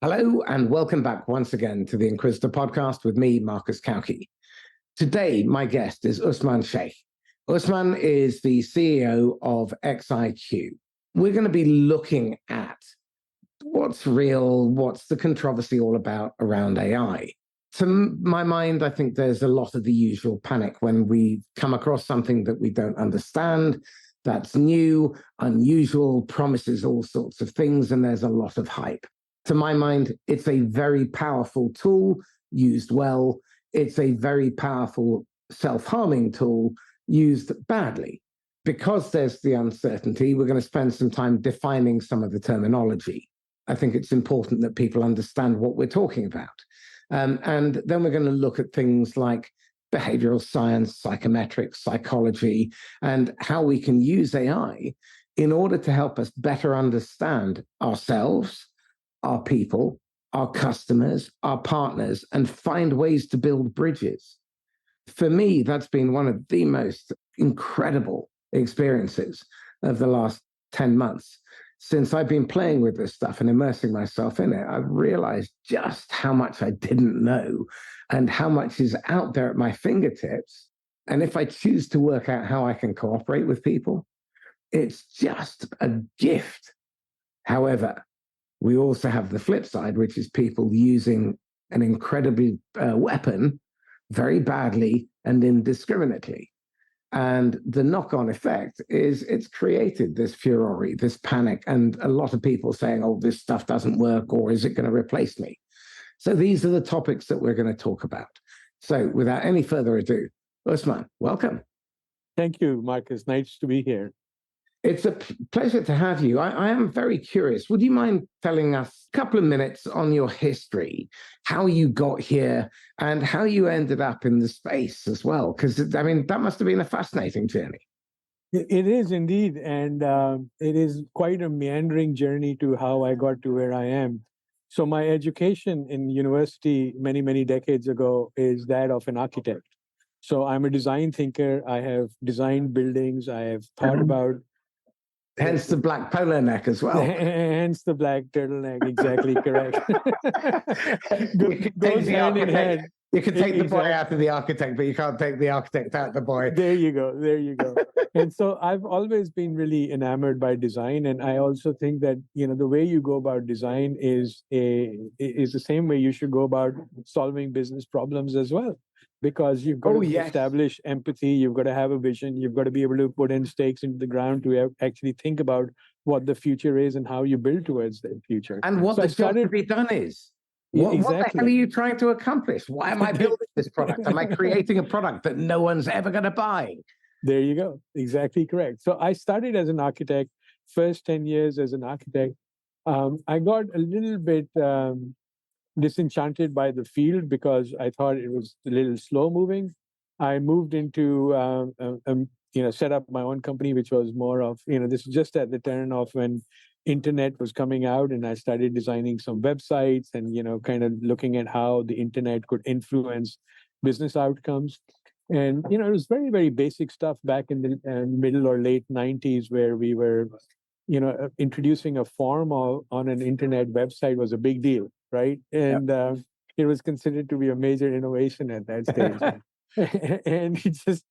Hello, and welcome back once again to the Inquisitor podcast with me, Marcus Kauke. Today, my guest is Usman Sheikh. Usman is the CEO of XIQ. We're going to be looking at what's real, what's the controversy all about around AI. To my mind, I think there's a lot of the usual panic when we come across something that we don't understand, that's new, unusual, promises all sorts of things, and there's a lot of hype. To my mind, it's a very powerful tool used well. It's a very powerful self-harming tool used badly. Because there's the uncertainty, we're going to spend some time defining some of the terminology. I think it's important that people understand what we're talking about. And then we're going to look at things like behavioral science, psychometrics, psychology, and how we can use AI in order to help us better understand ourselves, our people, our customers, our partners, and find ways to build bridges. For me, that's been one of the most incredible experiences of the last 10 months. Since I've been playing with this stuff and immersing myself in it, I've realized just how much I didn't know and how much is out there at my fingertips. And if I choose to work out how I can cooperate with people, it's just a gift. However, we also have the flip side, which is people using an incredibly weapon very badly and indiscriminately. And the knock-on effect is it's created this furore, this panic, and a lot of people saying, oh, this stuff doesn't work, or is it going to replace me? So these are the topics that we're going to talk about. So without any further ado, Usman, welcome. Thank you, Marcus. Nice to be here. It's a pleasure to have you. I am very curious. Would you mind telling us a couple of minutes on your history, how you got here, and how you ended up in the space as well? Because, I mean, that must have been a fascinating journey. It is indeed. And it is quite a meandering journey to how I got to where I am. So my education in university many, many decades ago is that of an architect. So I'm a design thinker. I have designed buildings. I have thought about... Hence the black polo neck as well. Hence the black turtleneck, exactly correct. Goes hand in hand. You can take the boy out of the architect, but you can't take the architect out of the boy. There you go. There you go. And so I've always been really enamored by design. And I also think that, the way you go about design is the same way you should go about solving business problems as well. Because you've got to establish empathy, you've got to have a vision, you've got to be able to put in stakes into the ground to actually think about what the future is and how you build towards the future. And what the job to be done is. What the hell are you trying to accomplish? Why am I building this product? Am I creating a product that no one's ever going to buy? There you go. Exactly correct. So I started as an architect, first 10 years as an architect. I got a little bit disenchanted by the field because I thought it was a little slow moving. I moved into, set up my own company, which was more of, this was just at the turn of when internet was coming out, and I started designing some websites and, kind of looking at how the internet could influence business outcomes. And, it was very, very basic stuff back in the middle or late 90s where we were, introducing a form on an internet website was a big deal. Right. And it was considered to be a major innovation at that stage. And it just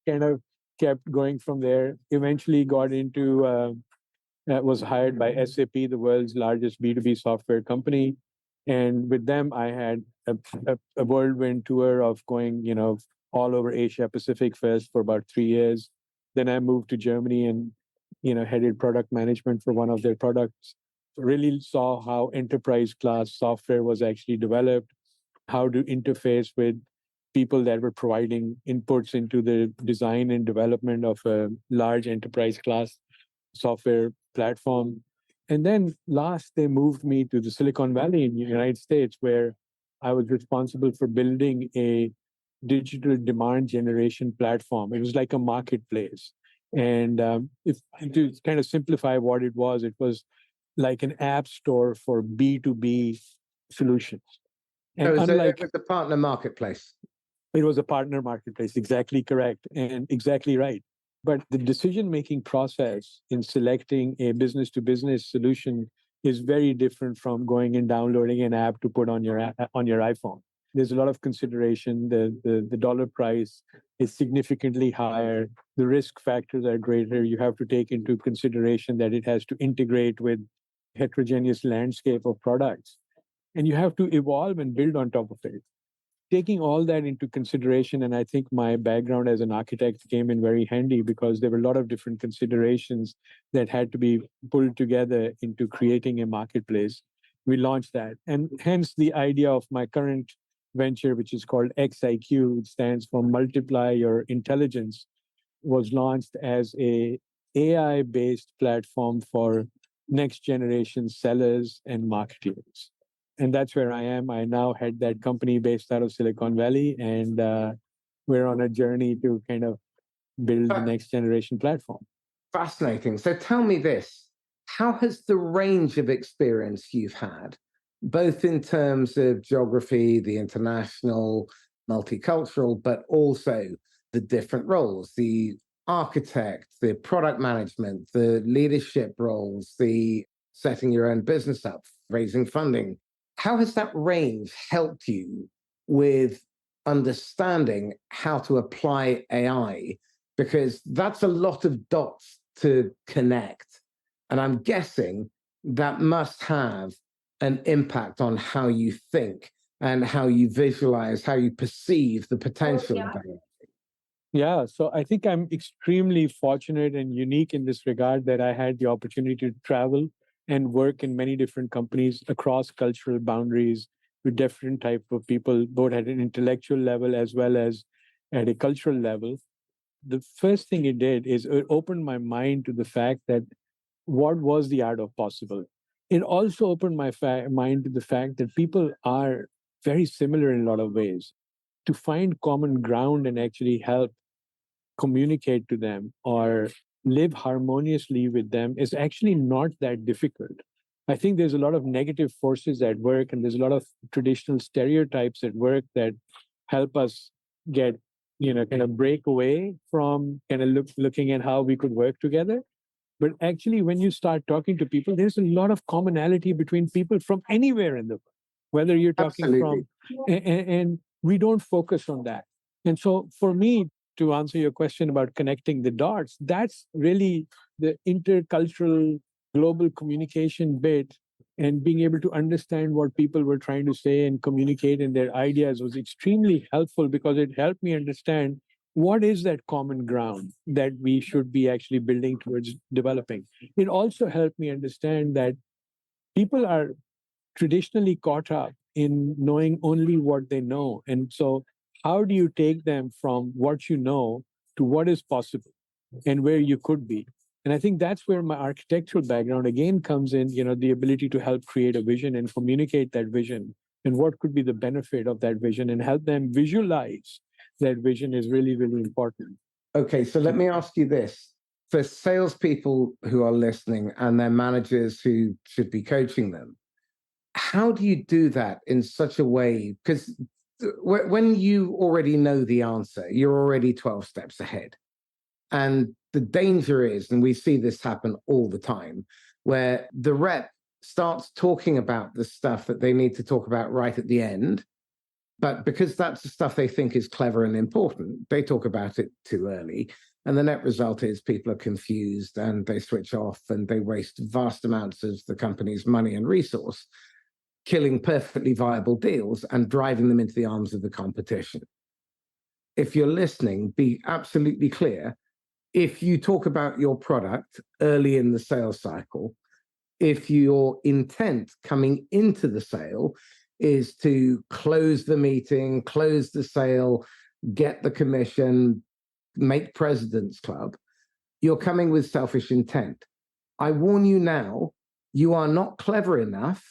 kind of kept going from there. Eventually got into, was hired by SAP, the world's largest B2B software company. And with them, I had a whirlwind tour of going, all over Asia Pacific first for about 3 years. Then I moved to Germany and, headed product management for one of their products. Really saw how enterprise class software was actually developed, how to interface with people that were providing inputs into the design and development of a large enterprise class software platform. And then last, they moved me to the Silicon Valley in the United States, where I was responsible for building a digital demand generation platform. It was like a marketplace. And to kind of simplify what it was like an app store for B2B solutions. And it was a partner marketplace. It was a partner marketplace, exactly correct and exactly right. But the decision-making process in selecting a business-to-business solution is very different from going and downloading an app to put on your iPhone. There's a lot of consideration. The dollar price is significantly higher. The risk factors are greater. You have to take into consideration that it has to integrate with heterogeneous landscape of products, and you have to evolve and build on top of it. Taking all that into consideration, and I think my background as an architect came in very handy because there were a lot of different considerations that had to be pulled together into creating a marketplace. We launched that, and hence the idea of my current venture, which is called XIQ, which stands for Multiply Your Intelligence, was launched as a AI-based platform for next generation sellers and marketers. And that's where I am. I now head that company based out of Silicon Valley, and we're on a journey to kind of build the next generation platform. Fascinating. So tell me this, how has the range of experience you've had, both in terms of geography, the international, multicultural, but also the different roles, the architect, the product management, the leadership roles, the setting your own business up, raising funding, how has that range helped you with understanding how to apply AI? Because that's a lot of dots to connect. And I'm guessing that must have an impact on how you think and how you visualize, how you perceive the potential of AI. Yeah, so I think I'm extremely fortunate and unique in this regard that I had the opportunity to travel and work in many different companies across cultural boundaries with different type of people, both at an intellectual level as well as at a cultural level. The first thing it did is it opened my mind to the fact that what was the art of possible. It also opened my mind to the fact that people are very similar in a lot of ways. To find common ground and actually help communicate to them or live harmoniously with them is actually not that difficult. I think there's a lot of negative forces at work, and there's a lot of traditional stereotypes at work that help us get, kind of break away from kind of looking at how we could work together. But actually, when you start talking to people, there's a lot of commonality between people from anywhere in the world, whether you're talking Absolutely. and we don't focus on that. And so for me, to answer your question about connecting the dots, that's really the intercultural global communication bit, and being able to understand what people were trying to say and communicate in their ideas was extremely helpful because it helped me understand what is that common ground that we should be actually building towards developing. It also helped me understand that people are traditionally caught up in knowing only what they know. And so how do you take them from what you know to what is possible and where you could be? And I think that's where my architectural background again comes in, the ability to help create a vision and communicate that vision and what could be the benefit of that vision and help them visualize that vision is really, really important. Okay, so let me ask you this. For salespeople who are listening and their managers who should be coaching them, how do you do that in such a way? Because when you already know the answer, you're already 12 steps ahead. And the danger is, and we see this happen all the time, where the rep starts talking about the stuff that they need to talk about right at the end. But because that's the stuff they think is clever and important, they talk about it too early. And the net result is people are confused and they switch off and they waste vast amounts of the company's money and resource, killing perfectly viable deals and driving them into the arms of the competition. If you're listening, be absolutely clear. If you talk about your product early in the sales cycle, if your intent coming into the sale is to close the meeting, close the sale, get the commission, make President's Club, you're coming with selfish intent. I warn you now, you are not clever enough,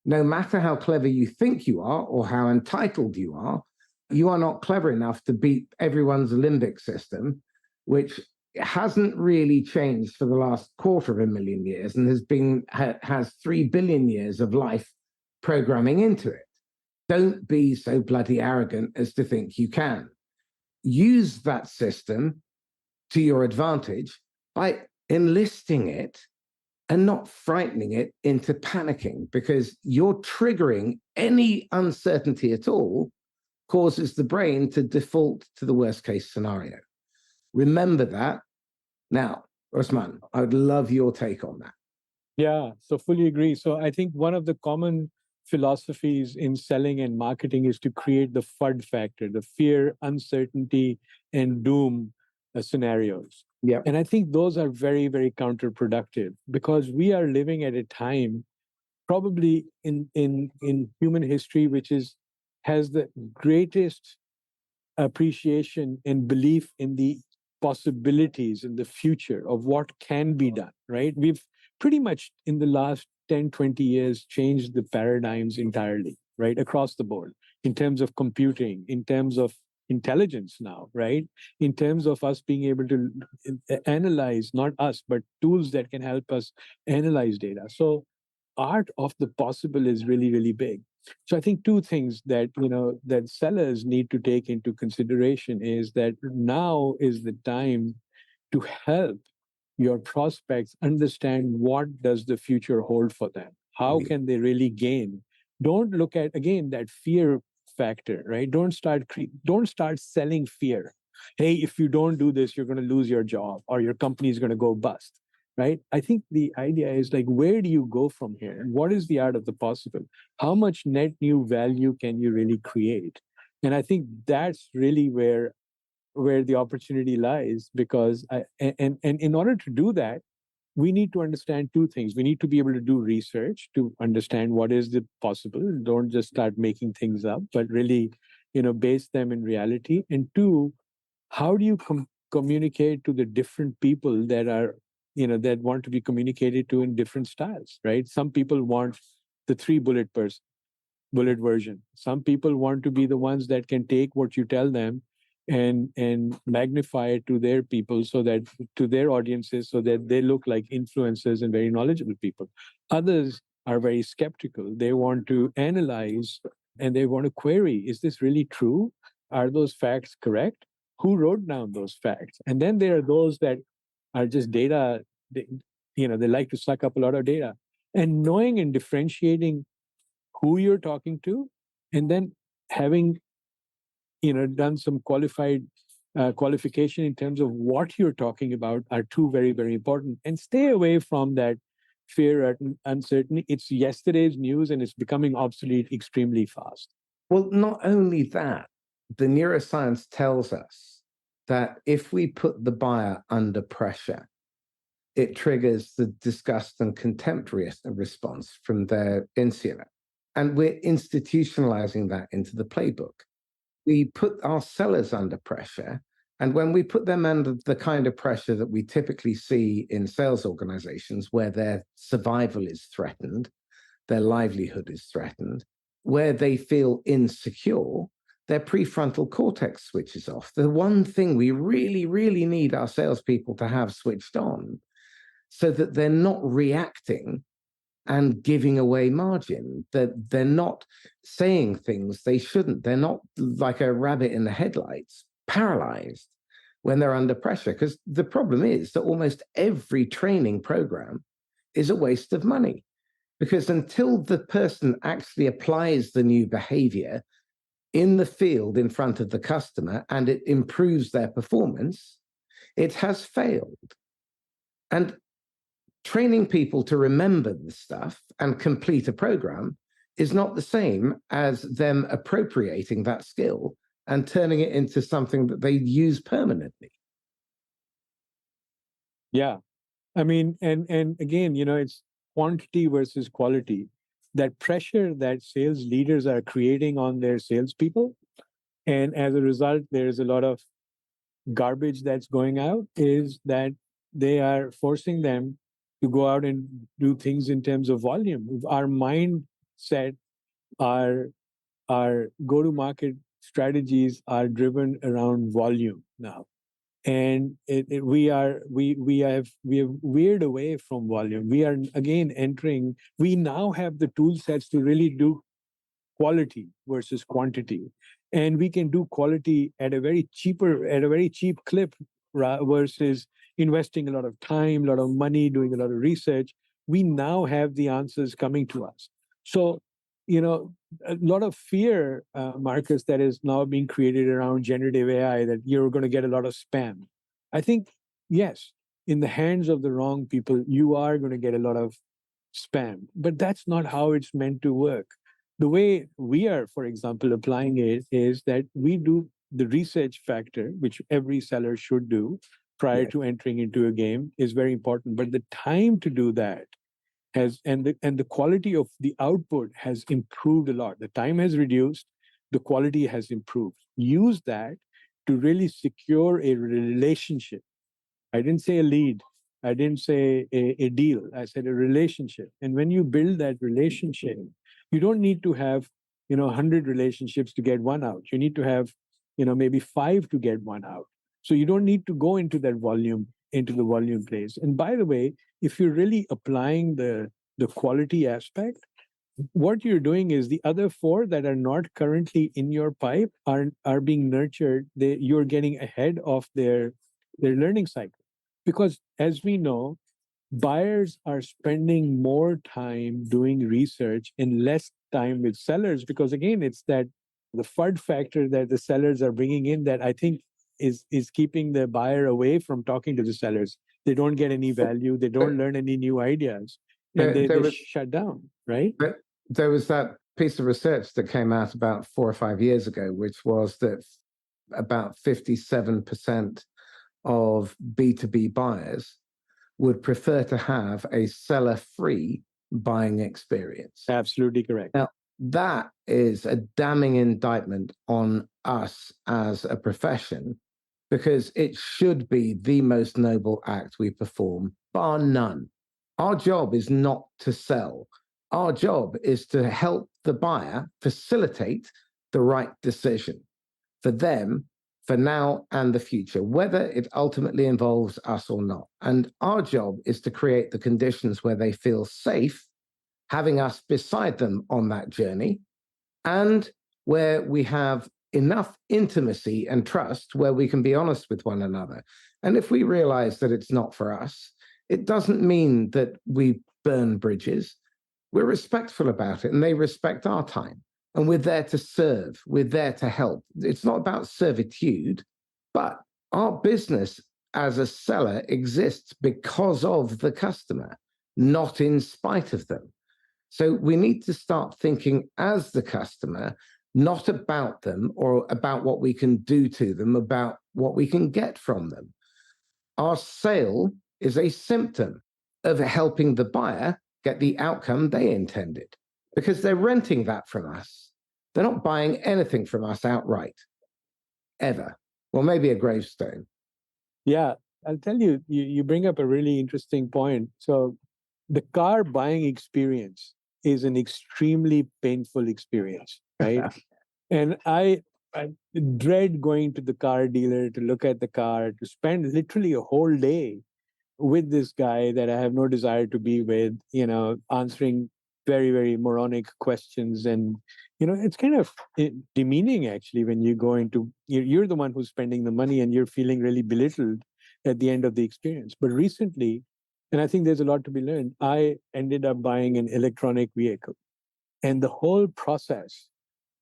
no matter how clever you think you are or how entitled you are not clever enough to beat everyone's limbic system, which hasn't really changed for the last 250,000 years and has 3 billion years of life programming into it. Don't be so bloody arrogant as to think you can. Use that system to your advantage by enlisting it and not frightening it into panicking, because you're triggering any uncertainty at all causes the brain to default to the worst case scenario. Remember that. Now, Usman, I would love your take on that. Yeah, so fully agree. So I think one of the common philosophies in selling and marketing is to create the FUD factor, the fear, uncertainty, and doom scenarios. Yeah. And I think those are very, very counterproductive, because we are living at a time, probably in human history, which has the greatest appreciation and belief in the possibilities in the future of what can be done, right? We've pretty much in the last 10, 20 years changed the paradigms entirely, right? Across the board, in terms of computing, in terms of intelligence now, right? In terms of us being able to analyze, not us, but tools that can help us analyze data. So art of the possible is really, really big. So I think two things that that sellers need to take into consideration is that now is the time to help your prospects understand what does the future hold for them. How can they really gain? Don't look at again that fear factor, right? Don't start selling fear. Hey, if you don't do this, you're going to lose your job or your company is going to go bust, right? I think the idea is like, where do you go from here? And what is the art of the possible? How much net new value can you really create? And I think that's really where the opportunity lies, because and in order to do that, we need to understand two things. We need to be able to do research to understand what is the possible. Don't just start making things up, but really, base them in reality. And two, how do you communicate to the different people that are, that want to be communicated to in different styles, right? Some people want the three bullet version. Some people want to be the ones that can take what you tell them and magnify it to their people, so that to their audiences, so that they look like influencers and very knowledgeable people. Others are very skeptical. They want to analyze and they want to query, is this really true? Are those facts correct? Who wrote down those facts? And then there are those that are just data. They like to suck up a lot of data. And knowing and differentiating who you're talking to, and then having done some qualification in terms of what you're talking about are two very, very important. And stay away from that fear and uncertainty. It's yesterday's news and it's becoming obsolete extremely fast. Well, not only that, the neuroscience tells us that if we put the buyer under pressure, it triggers the disgust and contempt response from their insula. And we're institutionalizing that into the playbook. We put our sellers under pressure. And when we put them under the kind of pressure that we typically see in sales organizations, where their survival is threatened, their livelihood is threatened, where they feel insecure, their prefrontal cortex switches off. The one thing we really, really need our salespeople to have switched on, so that they're not reacting and giving away margin, that they're not saying things they shouldn't. They're not like a rabbit in the headlights, paralyzed when they're under pressure. Because the problem is that almost every training program is a waste of money. Because until the person actually applies the new behavior in the field in front of the customer and it improves their performance, it has failed. And training people to remember the stuff and complete a program is not the same as them appropriating that skill and turning it into something that they use permanently. Yeah. I mean, and again, it's quantity versus quality. That pressure that sales leaders are creating on their salespeople, and as a result, there's a lot of garbage that's going out, is that they are forcing them to go out and do things in terms of volume. Our mindset, our go-to-market strategies are driven around volume now, and we have veered away from volume. We are again entering. We now have the tool sets to really do quality versus quantity, and we can do quality at a very cheap clip versus investing a lot of time, a lot of money, doing a lot of research. we now have the answers coming to us. So, a lot of fear, Marcus, that is now being created around generative AI, that you're going to get a lot of spam. I think, yes, in the hands of the wrong people, you are going to get a lot of spam, but that's not how it's meant to work. The way we are, for example, applying it is that we do the research factor, which every seller should do prior to entering into a game, is very important. But the time to do that and the quality of the output has improved a lot. The time has reduced, the quality has improved. Use that to really secure a relationship. I didn't say a lead. I didn't say a deal. I said a relationship. And when you build that relationship, you don't need to have, 100 relationships to get one out. You need to have, maybe 5 to get one out. So you don't need to go into that volume, into the volume place. And by the way, if you're really applying the quality aspect, what you're doing is the other 4 that are not currently in your pipe are being nurtured. You're getting ahead of their learning cycle. Because as we know, buyers are spending more time doing research and less time with sellers, because again, it's that the FUD factor that the sellers are bringing in that I think is keeping the buyer away from talking to the sellers. They don't get any value. They don't learn any new ideas, and they shut down, right? There was that piece of research that came out about 4 or 5 years ago, which was that about 57% of B2B buyers would prefer to have a seller-free buying experience. Absolutely correct. Now, that is a damning indictment on us as a profession, because it should be the most noble act we perform, bar none. Our job is not to sell. Our job is to help the buyer facilitate the right decision for them, for now and the future, whether it ultimately involves us or not. And our job is to create the conditions where they feel safe, having us beside them on that journey, and where we have enough intimacy and trust where we can be honest with one another. And if we realize that it's not for us, it doesn't mean that we burn bridges. We're respectful about it, and they respect our time. And we're there to serve. We're there to help. It's not about servitude, but our business as a seller exists because of the customer, not in spite of them. So we need to start thinking as the customer, not about them or about what we can do to them, about what we can get from them. Our sale is a symptom of helping the buyer get the outcome they intended, because they're renting that from us. They're not buying anything from us outright, ever. Well, maybe a gravestone. Yeah, I'll tell you, you bring up a really interesting point. So the car buying experience is an extremely painful experience, right? And I dread going to the car dealer to look at the car, to spend literally a whole day with this guy that I have no desire to be with, answering very, very moronic questions. And, it's kind of demeaning, actually, when you go into, you're the one who's spending the money and you're feeling really belittled at the end of the experience. But recently, and I think there's a lot to be learned, I ended up buying an electronic vehicle. And the whole process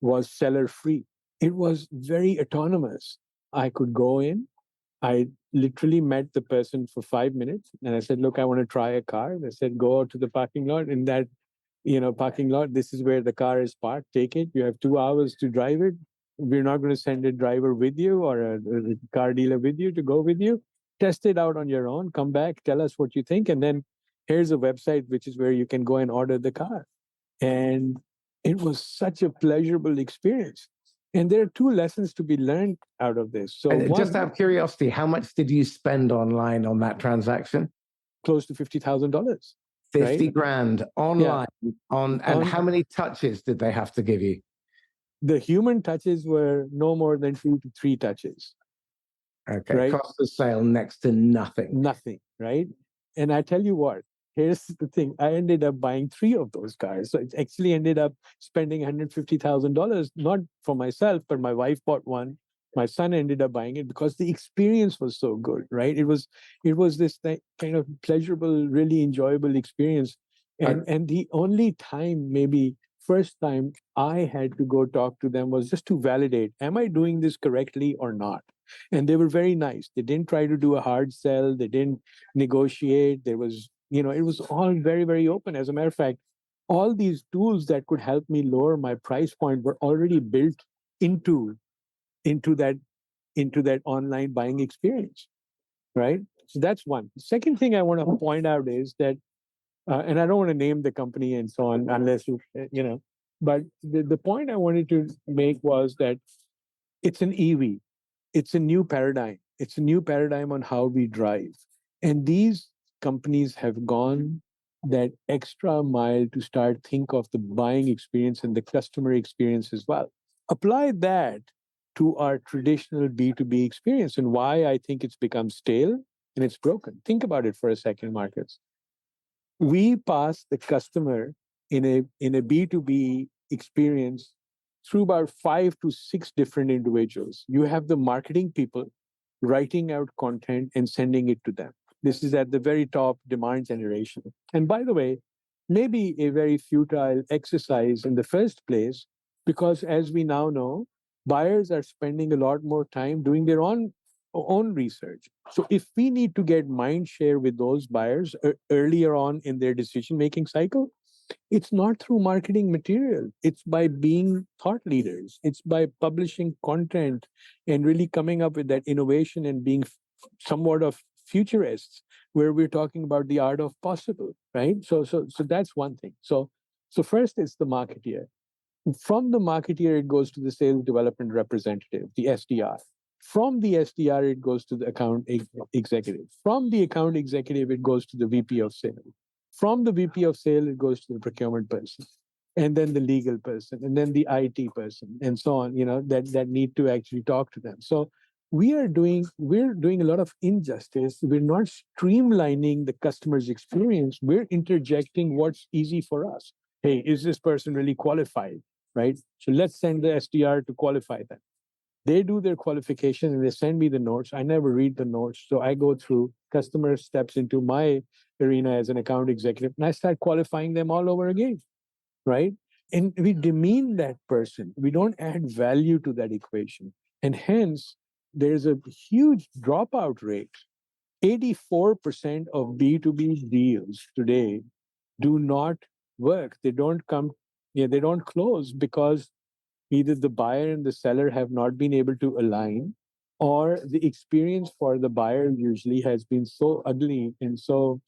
was seller free. It was very autonomous. I could go in. I literally met the person for 5 minutes and I said, look, I want to try a car. They said, go out to the parking lot. In that, parking lot, this is where the car is parked. Take it. You have 2 hours to drive it. We're not going to send a driver with you or a car dealer with you to go with you. Test it out on your own. Come back. Tell us what you think. And then here's a website, which is where you can go and order the car. And it was such a pleasurable experience. And there are 2 lessons to be learned out of this. So just out of curiosity, how much did you spend online on that transaction? Close to $50,000. 50 grand online. And how many touches did they have to give you? The human touches were no more than 2 to 3 touches. Okay. Right? Cost of sale next to nothing. Nothing, right? And I tell you what, here's the thing. I ended up buying 3 of those cars. So it actually ended up spending $150,000, not for myself, but my wife bought one. My son ended up buying it because the experience was so good, right? It was this kind of pleasurable, really enjoyable experience. And the only time, maybe first time I had to go talk to them was just to validate, am I doing this correctly or not? And they were very nice. They didn't try to do a hard sell. They didn't negotiate. There was, it was all very, very open. As a matter of fact, all these tools that could help me lower my price point were already built into into that into that online buying experience, right? So that's one. The second thing I want to point out is that, and I don't want to name the company and so on unless but the point I wanted to make was that it's an EV. It's a new paradigm. It's a new paradigm on how we drive. And these companies have gone that extra mile to start think of the buying experience and the customer experience as well. Apply that to our traditional B2B experience and why I think it's become stale and it's broken. Think about it for a second, Marcus. We pass the customer in a B2B experience through about 5 to 6 different individuals. You have the marketing people writing out content and sending it to them. This is at the very top, demand generation. And by the way, maybe a very futile exercise in the first place, because as we now know, buyers are spending a lot more time doing their own research. So if we need to get mind share with those buyers earlier on in their decision making cycle, it's not through marketing material. It's by being thought leaders. It's by publishing content and really coming up with that innovation and being somewhat of futurists, where we're talking about the art of possible, right? So that's one thing. So first it's the marketeer. From the marketeer, it goes to the sales development representative, the SDR. From the SDR, it goes to the account executive. From the account executive, it goes to the VP of sales. From the VP of sales, it goes to the procurement person, and then the legal person, and then the IT person, and so on, that need to actually talk to them. So we're doing a lot of injustice. We're not streamlining the customer's experience. We're interjecting what's easy for us. Hey, is this person really qualified? Right? So let's send the SDR to qualify them. They do their qualification and they send me the notes. I never read the notes. So I go through, customer steps into my arena as an account executive, and I start qualifying them all over again. Right? And we demean that person. We don't add value to that equation. And hence, there's a huge dropout rate. 84% of B2B deals today do not work. They don't close because either the buyer and the seller have not been able to align, or the experience for the buyer usually has been so ugly and so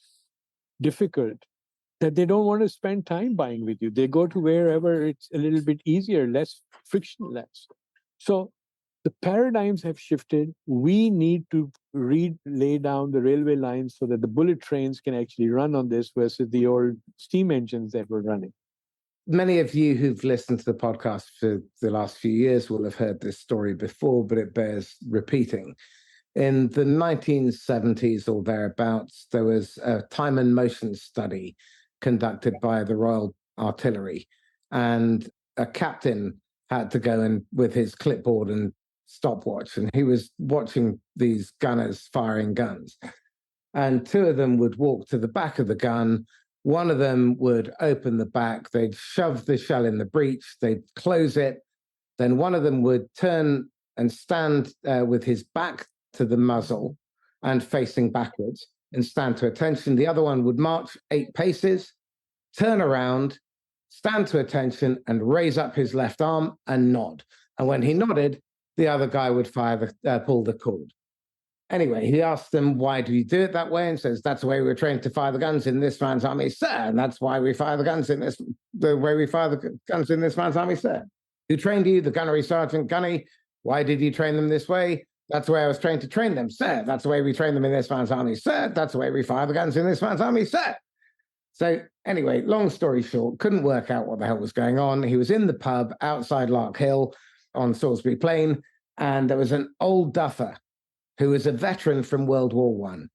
difficult that they don't want to spend time buying with you. They go to wherever it's a little bit easier, less frictionless. So the paradigms have shifted. We need to lay down the railway lines so that the bullet trains can actually run on this versus the old steam engines that were running. Many of you who've listened to the podcast for the last few years will have heard this story before, but it bears repeating. In the 1970s or thereabouts, there was a time and motion study conducted by the Royal Artillery, and a captain had to go in with his clipboard and stopwatch, and he was watching these gunners firing guns. And 2 of them would walk to the back of the gun. One of them would open the back, they'd shove the shell in the breech, they'd close it. Then one of them would turn and stand with his back to the muzzle and facing backwards and stand to attention. The other one would march 8 paces, turn around, stand to attention, and raise up his left arm and nod. And when he nodded, the other guy would pull the cord. Anyway, he asked them, why do you do it that way? And says, that's the way we're trained to fire the guns in this man's army, sir. And that's why we fire the way we fire the guns in this man's army, sir. Who trained you? The gunnery sergeant, Gunny. Why did you train them this way? That's the way I was trained to train them, sir. That's the way we train them in this man's army, sir. That's the way we fire the guns in this man's army, sir. So anyway, long story short, couldn't work out what the hell was going on. He was in the pub outside Lark Hill on Salisbury Plain, and there was an old duffer who was a veteran from World War I. And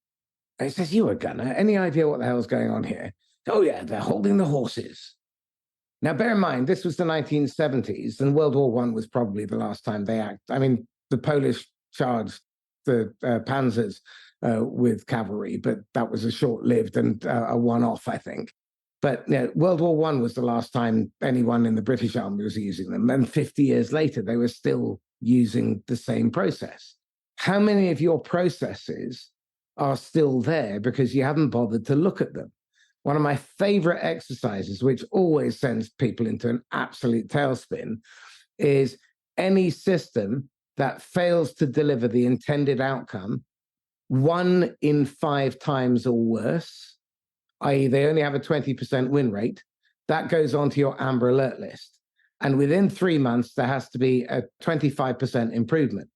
he says, you a gunner? Any idea what the hell's going on here? Oh, yeah, they're holding the horses. Now, bear in mind, this was the 1970s, and World War I was probably the last time they acted. I mean, the Polish charged the panzers with cavalry, but that was a short-lived and a one-off, I think. But World War I was the last time anyone in the British Army was using them. And 50 years later, they were still using the same process. How many of your processes are still there because you haven't bothered to look at them? One of my favorite exercises, which always sends people into an absolute tailspin, is any system that fails to deliver the intended outcome 1 in 5 times or worse, i.e. they only have a 20% win rate, that goes onto your Amber Alert list. And within 3 months, there has to be a 25% improvement.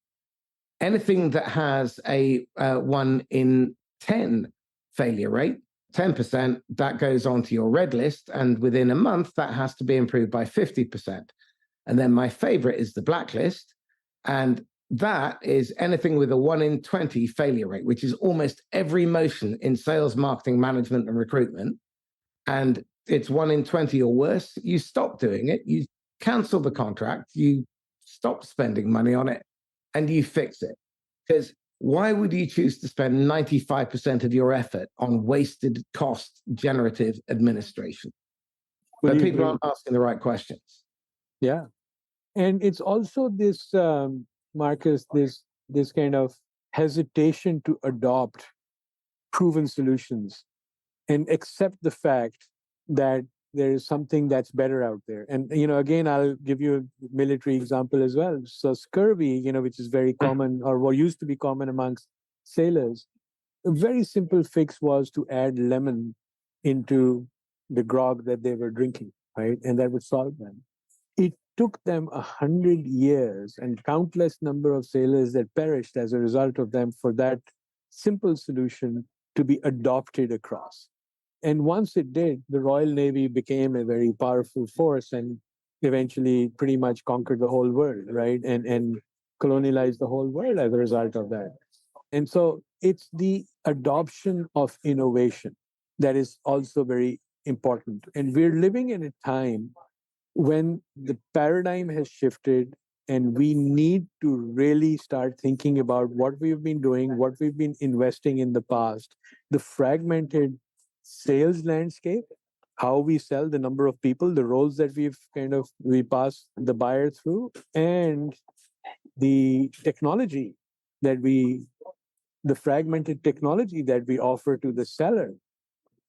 Anything that has a 1 in 10 failure rate, 10%, that goes onto your red list. And within a month, that has to be improved by 50%. And then my favorite is the blacklist. And that is anything with a 1 in 20 failure rate, which is almost every motion in sales, marketing, management, and recruitment. And it's 1 in 20 or worse. You stop doing it, you cancel the contract, you stop spending money on it, and you fix it. Because why would you choose to spend 95% of your effort on wasted cost generative administration? But people aren't asking the right questions. Yeah. And it's also this, Marcus, this kind of hesitation to adopt proven solutions and accept the fact that there is something that's better out there. And, again, I'll give you a military example as well. So scurvy, which is very common, or what used to be common amongst sailors, a very simple fix was to add lemon into the grog that they were drinking, right? And that would solve them. It took them 100 years and countless number of sailors that perished as a result of them for that simple solution to be adopted across. And once it did, the Royal Navy became a very powerful force and eventually pretty much conquered the whole world, right? And colonialized the whole world as a result of that. And so it's the adoption of innovation that is also very important. And we're living in a time when the paradigm has shifted and we need to really start thinking about what we've been doing, what we've been investing in the past, the fragmented sales landscape, how we sell, the number of people, the roles that we pass the buyer through, and the technology the fragmented technology that we offer to the seller.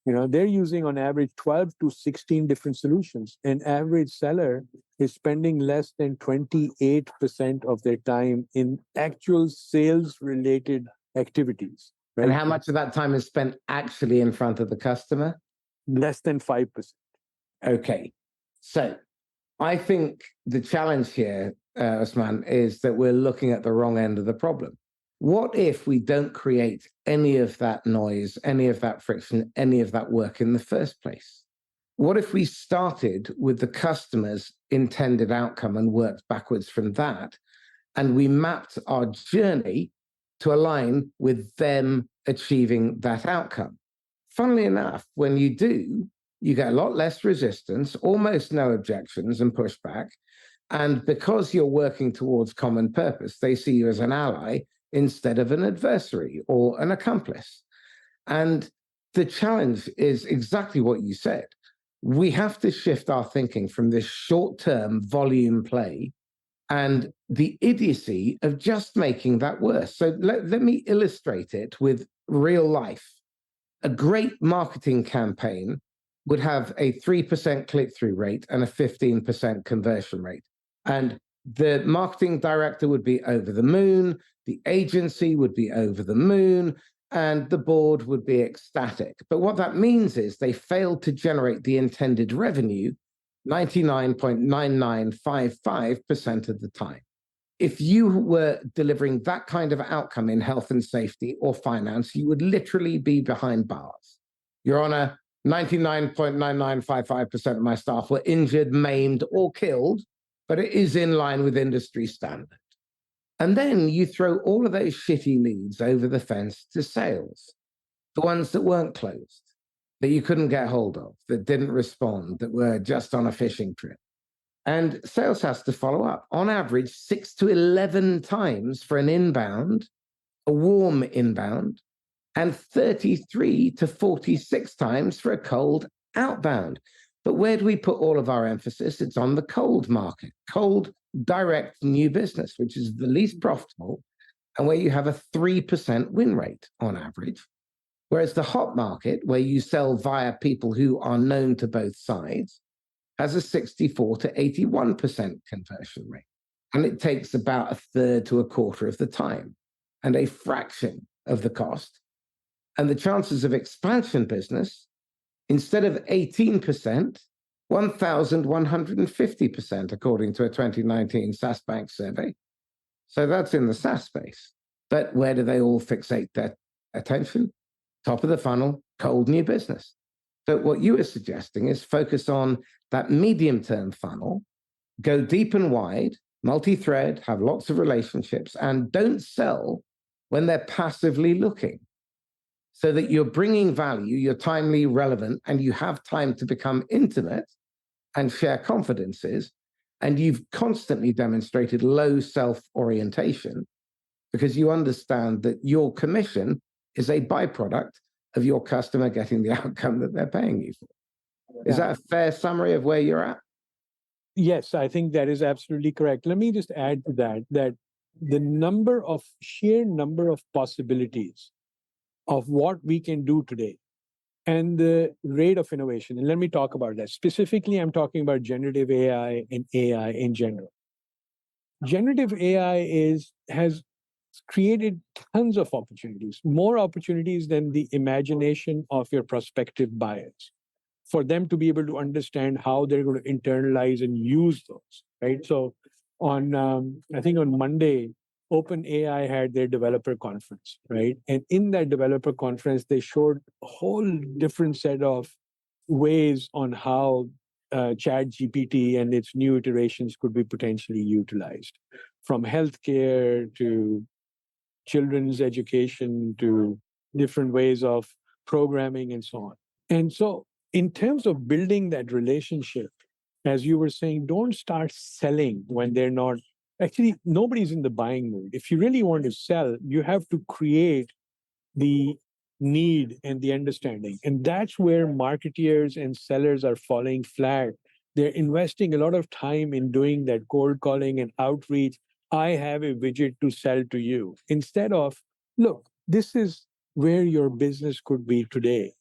They're using on average 12 to 16 different solutions. An average seller is spending less than 28% of their time in actual sales related activities. Right? And how much of that time is spent actually in front of the customer? Less than 5%. Okay. So I think the challenge here, Usman, is that we're looking at the wrong end of the problem. What if we don't create any of that noise, any of that friction, any of that work in the first place? What if we started with the customer's intended outcome and worked backwards from that, and we mapped our journey to align with them achieving that outcome? Funnily enough, when you do, you get a lot less resistance, almost no objections and pushback. And because you're working towards common purpose, they see you as an ally instead of an adversary or an accomplice. And the challenge is exactly what you said. We have to shift our thinking from this short-term volume play and the idiocy of just making that worse. So let me illustrate it with real life. A great marketing campaign would have a 3% click-through rate and a 15% conversion rate. And the marketing director would be over the moon, the agency would be over the moon, and the board would be ecstatic. But what that means is they failed to generate the intended revenue 99.9955% of the time. If you were delivering that kind of outcome in health and safety or finance, you would literally be behind bars. Your Honor, 99.9955% of my staff were injured, maimed, or killed, but it is in line with industry standard. And then you throw all of those shitty leads over the fence to sales, the ones that weren't closed, that you couldn't get hold of, that didn't respond, that were just on a fishing trip. And sales has to follow up. On average, 6 to 11 times for an inbound, a warm inbound, and 33 to 46 times for a cold outbound. But where do we put all of our emphasis? It's on the cold market, cold direct new business, which is the least profitable and where you have a 3% win rate on average. Whereas the hot market, where you sell via people who are known to both sides, has a 64 to 81% conversion rate. And it takes about a third to a quarter of the time and a fraction of the cost. And the chances of expansion business, instead of 18%, 1,150%, according to a 2019 SaaS Bank survey. So that's in the SaaS space. But where do they all fixate their attention? Top of the funnel, cold new business. So what you were suggesting is focus on that medium-term funnel, go deep and wide, multi-thread, have lots of relationships, and don't sell when they're passively looking, so that you're bringing value, you're timely, relevant, and you have time to become intimate and share confidences, and you've constantly demonstrated low self-orientation because you understand that your commission is a byproduct of your customer getting the outcome that they're paying you for. Is that a fair summary of where you're at? Yes, I think that is absolutely correct. Let me just add to that the sheer number of possibilities of what we can do today and the rate of innovation. And let me talk about that. Specifically, I'm talking about generative AI and AI in general. Generative AI has created tons of opportunities, more opportunities than the imagination of your prospective buyers, for them to be able to understand how they're going to internalize and use those, right? So I think on Monday, OpenAI had their developer conference, right? And in that developer conference, they showed a whole different set of ways on how ChatGPT and its new iterations could be potentially utilized, from healthcare to children's education to different ways of programming and so on. And so in terms of building that relationship, as you were saying, don't start selling when they're not. Actually, nobody's in the buying mood. If you really want to sell, you have to create the need and the understanding. And that's where marketeers and sellers are falling flat. They're investing a lot of time in doing that cold calling and outreach. I have a widget to sell to you. Instead of, look, this is where your business could be today.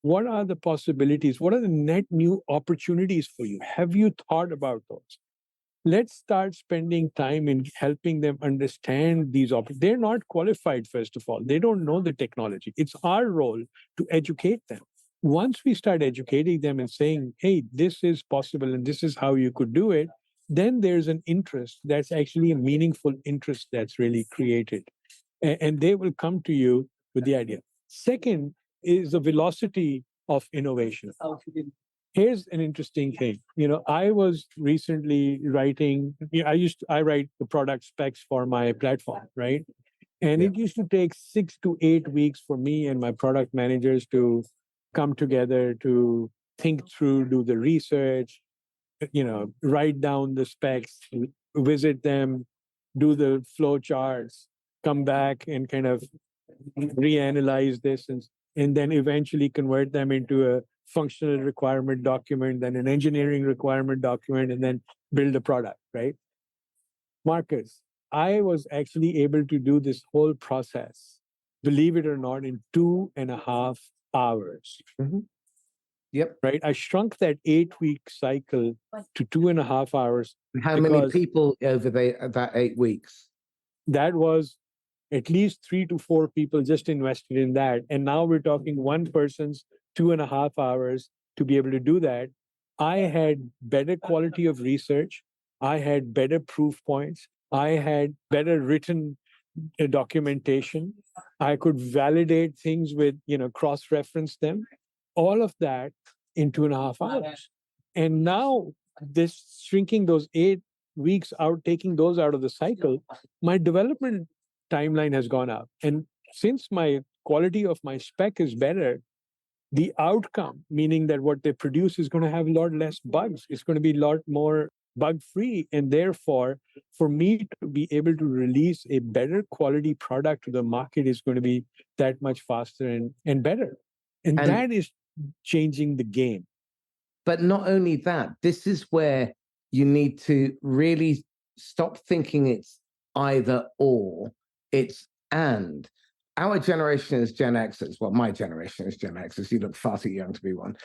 What are the possibilities? What are the net new opportunities for you? Have you thought about those? Let's start spending time in helping them understand these opportunities. They're not qualified, first of all. They don't know the technology. It's our role to educate them. Once we start educating them and saying, hey, this is possible and this is how you could do it, then there's an interest that's actually a meaningful interest that's really created. And they will come to you with the idea. Second is the velocity of innovation. Here's an interesting thing. I was recently writing, I write the product specs for my platform, right? And it used to take 6 to 8 weeks for me and my product managers to come together to think through, do the research, write down the specs, visit them, do the flow charts, come back and kind of reanalyze this and then eventually convert them into a functional requirement document, then an engineering requirement document, and then build a product, right? Marcus, I was actually able to do this whole process, believe it or not, in 2.5 hours. Mm-hmm. Yep. Right. I shrunk that 8-week cycle to 2.5 hours. How many people over that 8 weeks? That was at least 3 to 4 people just invested in that. And now we're talking one person's 2.5 hours to be able to do that. I had better quality of research. I had better proof points. I had better written documentation. I could validate things with, cross-reference them. All of that in 2.5 hours. And now this shrinking those 8 weeks out, taking those out of the cycle, my development timeline has gone up. And since my quality of my spec is better, the outcome, meaning that what they produce is going to have a lot less bugs. It's going to be a lot more bug-free. And therefore, for me to be able to release a better quality product to the market is going to be that much faster and better. And And that is changing the game. but not only that, this is where you need to really stop thinking it's either or, it's and. Our generation is Gen Xers. Well, my generation is Gen Xers. You look far too young to be one.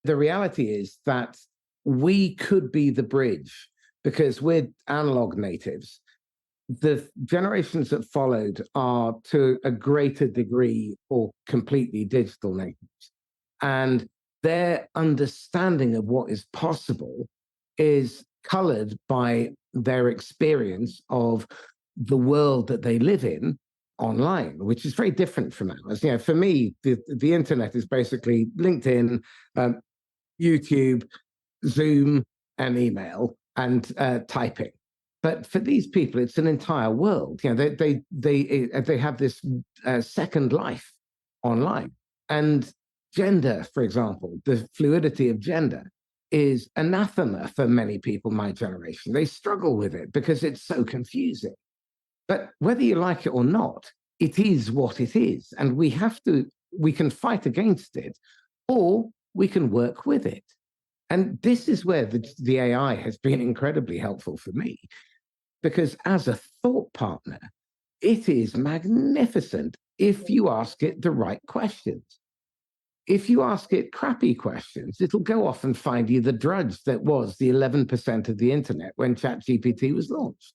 The reality is that we could be the bridge because we're analog natives. The generations that followed are to a greater degree or completely digital natives. And their understanding of what is possible is colored by their experience of the world that they live in online, which is very different from ours. You know, for me, the internet is basically LinkedIn, YouTube, Zoom, and email, and typing. But for these people, it's an entire world. You know, they have this second life online. And gender, for example, the fluidity of gender is anathema for many people my generation. They struggle with it because it's so confusing. But whether you like it or not, it is what it is. And we can fight against it, or we can work with it. And this is where the AI has been incredibly helpful for me, because as a thought partner, it is magnificent if you ask it the right questions. If you ask it crappy questions, it'll go off and find you the drudge that was the 11% of the internet when ChatGPT was launched.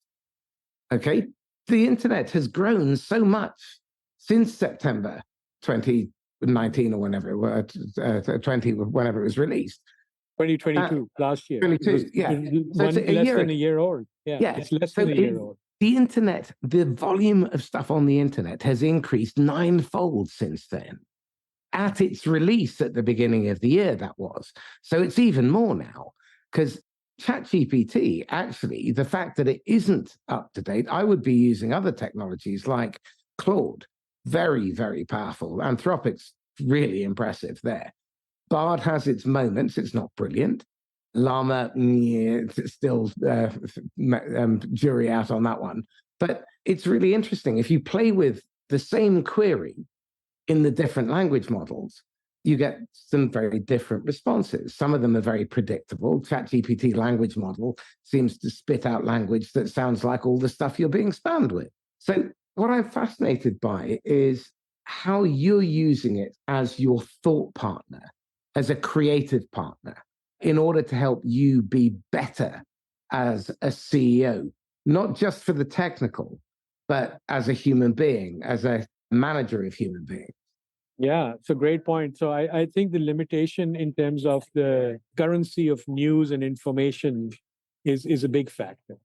Okay? The internet has grown so much since September 2019 or whenever it was, 20, whenever it was released. 2022, last year. 22, yeah. So less than a year old. Yeah, it's less than a year old. The internet, the volume of stuff on the internet has increased ninefold since then. At its release at the beginning of the year, that was. So it's even more now, because ChatGPT, actually, the fact that it isn't up to date, I would be using other technologies like Claude, very, very powerful. Anthropic's really impressive there. Bard has its moments. It's not brilliant. Llama, it's still jury out on that one. But it's really interesting. If you play with the same query in the different language models, you get some very different responses. Some of them are very predictable. ChatGPT language model seems to spit out language that sounds like all the stuff you're being spammed with. So what I'm fascinated by is how you're using it as your thought partner, as a creative partner, in order to help you be better as a CEO, not just for the technical, but as a human being, as a manager of human beings. Yeah, it's a great point. So I think the limitation in terms of the currency of news and information is a big factor.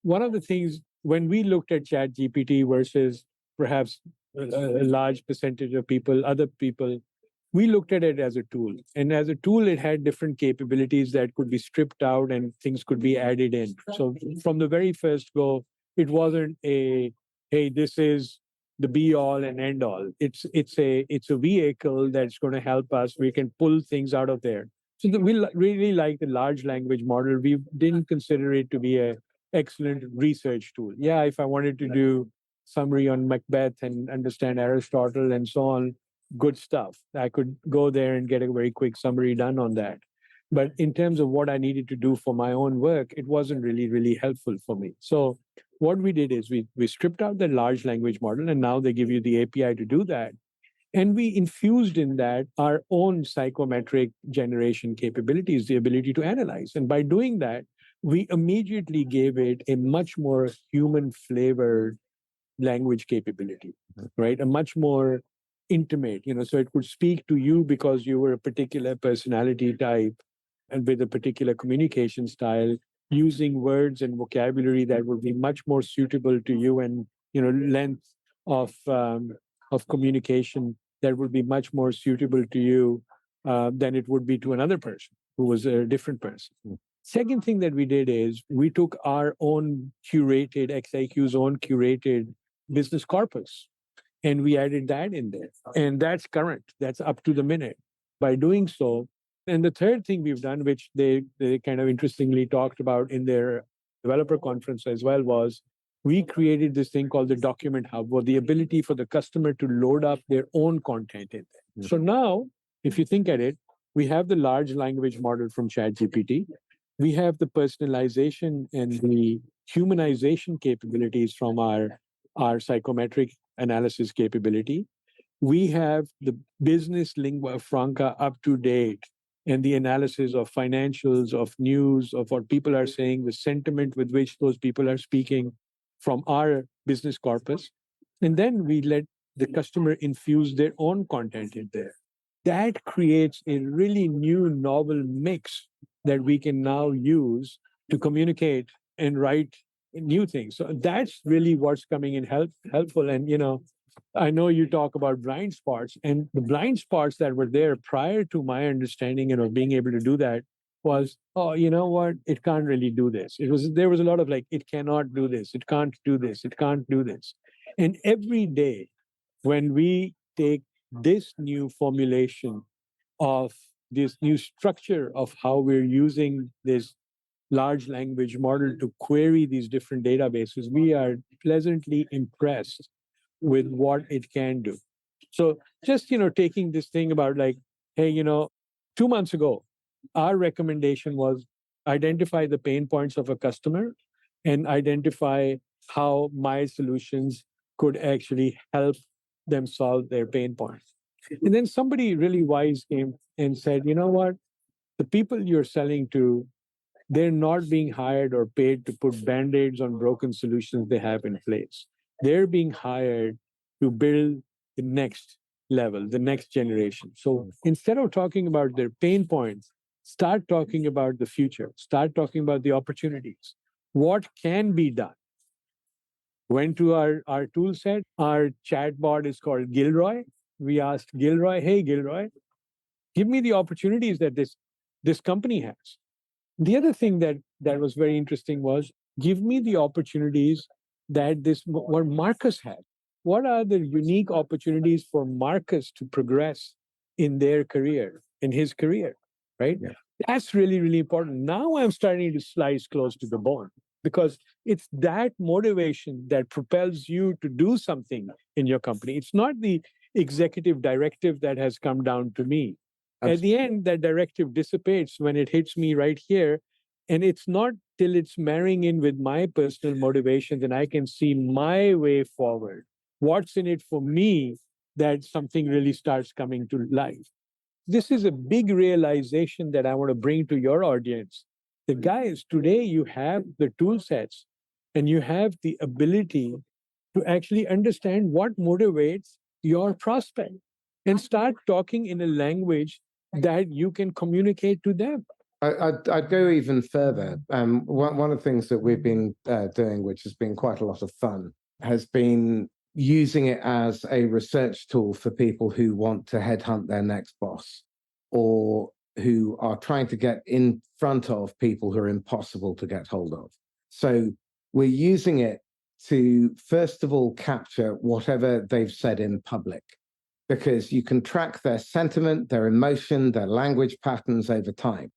One of the things, when we looked at ChatGPT versus perhaps a large percentage of people, other people, we looked at it as a tool. And as a tool, it had different capabilities that could be stripped out and things could be added in. So from the very first go, it wasn't a, hey, this is the be all and end all. It's a vehicle that's going to help us. We can pull things out of there. So we really like the large language model. We didn't consider it to be a excellent research tool. Yeah, if I wanted to do summary on Macbeth and understand Aristotle and so on, good stuff. I could go there and get a very quick summary done on that. But in terms of what I needed to do for my own work, it wasn't really helpful for me. So what we did is we stripped out the large language model, and now they give you the API to do that. And we infused in that our own psychometric generation capabilities, the ability to analyze. And by doing that, we immediately gave it a much more human flavored language capability, right? A much more intimate, so it could speak to you because you were a particular personality type and with a particular communication style, using words and vocabulary that would be much more suitable to you, and length of communication that would be much more suitable to you than it would be to another person who was a different person. Second thing that we did is we took our own curated, XIQ's own curated business corpus, and we added that in there. And that's current. That's up to the minute. By doing so, And the third thing we've done, which they kind of interestingly talked about in their developer conference as well, was we created this thing called the document hub, or the ability for the customer to load up their own content in there. So now, if you think at it, we have the large language model from ChatGPT. We have the personalization and the humanization capabilities from our psychometric analysis capability. We have the business lingua franca up to date and the analysis of financials, of news, of what people are saying, the sentiment with which those people are speaking from our business corpus. And then we let the customer infuse their own content in there. That creates a really new, novel mix that we can now use to communicate and write new things. So that's really what's coming in helpful. And I know you talk about blind spots, and the blind spots that were there prior to my understanding and of being able to do that was, oh, you know what? It can't really do this. There was a lot of like, it cannot do this, it can't do this, it can't do this. And every day when we take this new formulation of this new structure of how we're using this large language model to query these different databases, we are pleasantly impressed with what it can do. So just, taking this thing about like, hey, 2 months ago, our recommendation was identify the pain points of a customer and identify how my solutions could actually help them solve their pain points. And then somebody really wise came and said, you know what? The people you're selling to, they're not being hired or paid to put band-aids on broken solutions they have in place. They're being hired to build the next level, the next generation. So instead of talking about their pain points, start talking about the future, start talking about the opportunities. What can be done? Went to our tool set. Our chatbot is called Gilroy. We asked Gilroy, hey, Gilroy, give me the opportunities that this company has. The other thing that was very interesting was give me the opportunities that what Marcus had. What are the unique opportunities for Marcus to progress in their career, in his career, right? Yeah. That's really, really important. Now I'm starting to slice close to the bone because it's that motivation that propels you to do something in your company. It's not the executive directive that has come down to me. Absolutely. At the end, that directive dissipates when it hits me right here. And it's not till it's marrying in with my personal motivation that I can see my way forward. What's in it for me that something really starts coming to life. This is a big realization that I want to bring to your audience. The guys, today you have the tool sets and you have the ability to actually understand what motivates your prospect and start talking in a language that you can communicate to them. I'd go even further. One of the things that we've been doing, which has been quite a lot of fun, has been using it as a research tool for people who want to headhunt their next boss or who are trying to get in front of people who are impossible to get hold of. So we're using it to, first of all, capture whatever they've said in public, because you can track their sentiment, their emotion, their language patterns over time.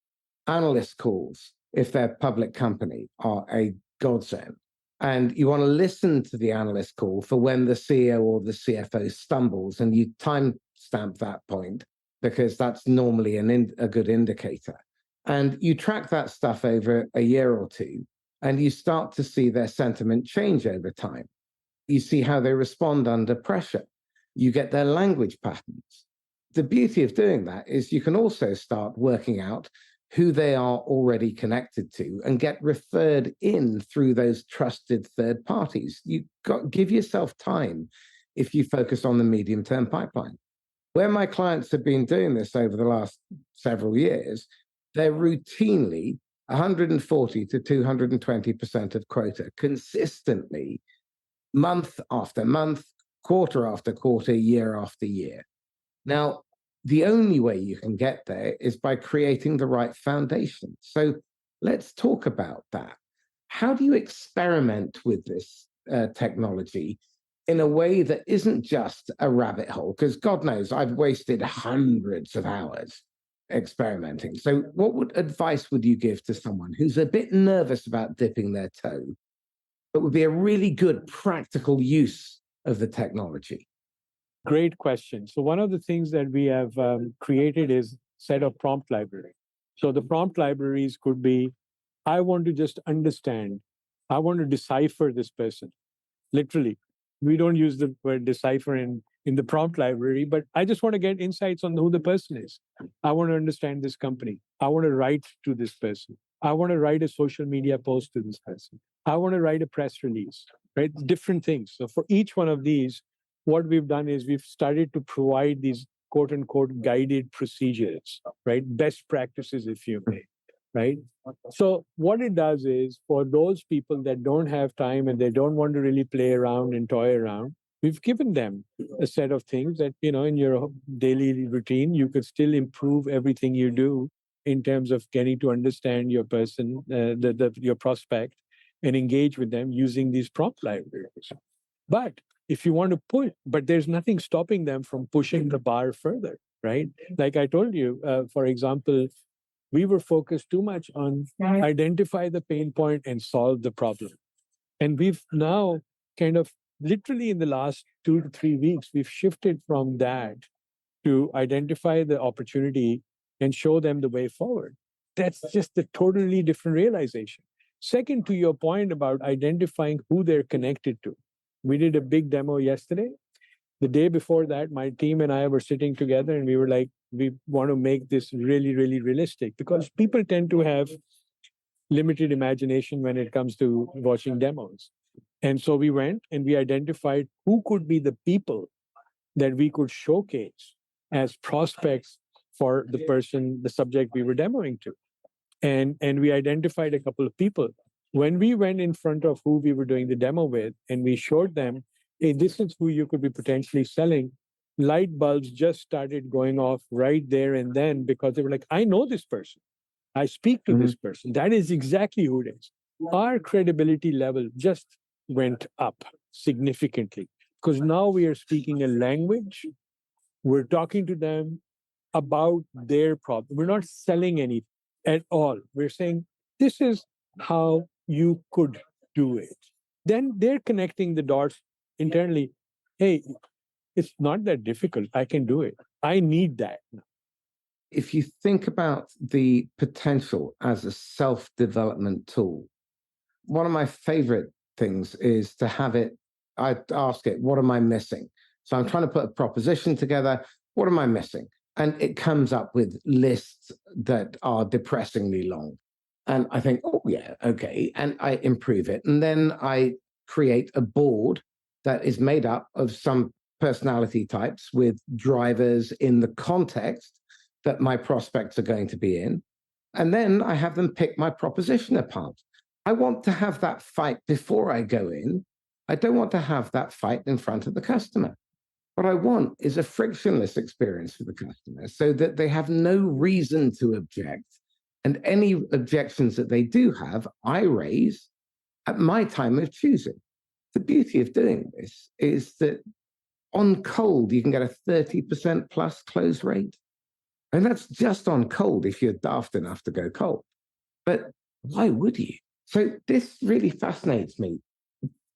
Analyst calls, if they're a public company, are a godsend. And you want to listen to the analyst call for when the CEO or the CFO stumbles, and you timestamp that point because that's normally a good indicator. And you track that stuff over a year or two, and you start to see their sentiment change over time. You see how they respond under pressure. You get their language patterns. The beauty of doing that is you can also start working out who they are already connected to and get referred in through those trusted third parties. Give yourself time if you focus on the medium-term pipeline. Where my clients have been doing this over the last several years, they're routinely 140 to 220% of quota consistently, month after month, quarter after quarter, year after year. Now, the only way you can get there is by creating the right foundation. So let's talk about that. How do you experiment with this technology in a way that isn't just a rabbit hole? Because God knows I've wasted hundreds of hours experimenting. So what advice would you give to someone who's a bit nervous about dipping their toe, but would be a really good practical use of the technology? Great question. So one of the things that we have created is set of prompt library. So the prompt libraries could be, I want to just understand, I want to decipher this person. Literally, we don't use the word decipher in the prompt library, but I just want to get insights on who the person is. I want to understand this company. I want to write to this person. I want to write a social media post to this person. I want to write a press release, right? Different things. So for each one of these, what we've done is we've started to provide these quote unquote guided procedures, right? Best practices, if you may, right? So what it does is for those people that don't have time and they don't want to really play around and toy around, we've given them a set of things that, in your daily routine, you could still improve everything you do in terms of getting to understand your person, your prospect, and engage with them using these prompt libraries. But if you want to push, but there's nothing stopping them from pushing the bar further, right? Like I told you, for example, we were focused too much on identify the pain point and solve the problem. And we've now kind of literally in the last 2 to 3 weeks, we've shifted from that to identify the opportunity and show them the way forward. That's just a totally different realization. Second, to your point about identifying who they're connected to, we did a big demo yesterday. The day before that, my team and I were sitting together and we were like, we want to make this really, really realistic because people tend to have limited imagination when it comes to watching demos. And so we went and we identified who could be the people that we could showcase as prospects for the person, the subject we were demoing to. And we identified a couple of people. When we went in front of who we were doing the demo with and we showed them, hey, this is who you could be potentially selling, light bulbs just started going off right there and then because they were like, I know this person. I speak to this person. That is exactly who it is. Our credibility level just went up significantly because now we are speaking a language. We're talking to them about their problem. We're not selling anything at all. We're saying, this is how you could do it. Then they're connecting the dots internally. Hey, it's not that difficult. I can do it. I need that. If you think about the potential as a self-development tool, one of my favorite things is to have it, I ask it, what am I missing? So I'm trying to put a proposition together. What am I missing? And it comes up with lists that are depressingly long. And I think, oh, yeah, okay. And I improve it. And then I create a board that is made up of some personality types with drivers in the context that my prospects are going to be in. And then I have them pick my proposition apart. I want to have that fight before I go in. I don't want to have that fight in front of the customer. What I want is a frictionless experience for the customer so that they have no reason to object. And any objections that they do have, I raise at my time of choosing. The beauty of doing this is that on cold, you can get a 30% plus close rate. And that's just on cold if you're daft enough to go cold. But why would you? So this really fascinates me.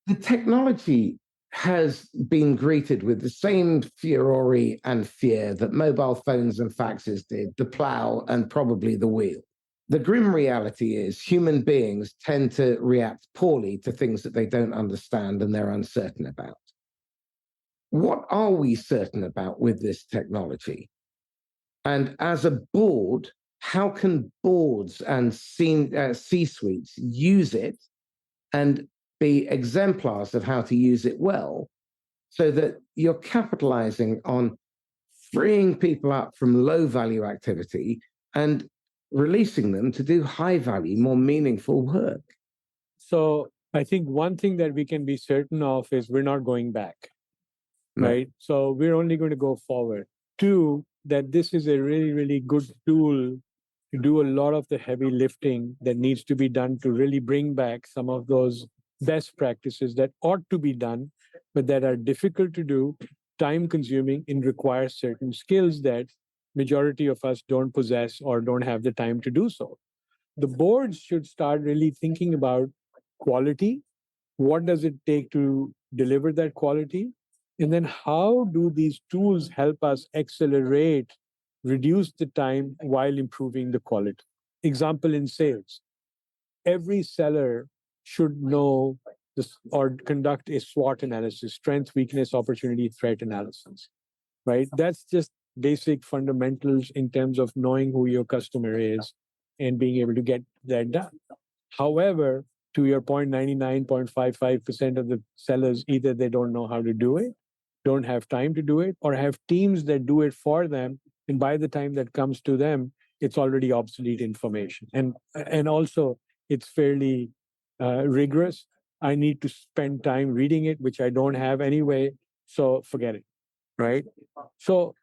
The technology has been greeted with the same furore and fear that mobile phones and faxes did, the plow and probably the wheel. The grim reality is human beings tend to react poorly to things that they don't understand and they're uncertain about. What are we certain about with this technology? And as a board, how can boards and C-suites use it and be exemplars of how to use it well so that you're capitalizing on freeing people up from low value activity and releasing them to do high value, more meaningful work? So I think one thing that we can be certain of is we're not going back, right? So we're only going to go forward. Two, that this is a really, really good tool to do a lot of the heavy lifting that needs to be done to really bring back some of those best practices that ought to be done, but that are difficult to do, time consuming, and require certain skills that majority of us don't possess or don't have the time to do so. The boards should start really thinking about quality. What does it take to deliver that quality? And then how do these tools help us accelerate, reduce the time while improving the quality? Example in sales, every seller should know this or conduct a SWOT analysis, strength, weakness, opportunity, threat analysis, right? That's just basic fundamentals in terms of knowing who your customer is and being able to get that done. However, to your point, 99.55% of the sellers, either they don't know how to do it, don't have time to do it, or have teams that do it for them. And by the time that comes to them, it's already obsolete information. And also, it's fairly rigorous. I need to spend time reading it, which I don't have anyway. So forget it, right? So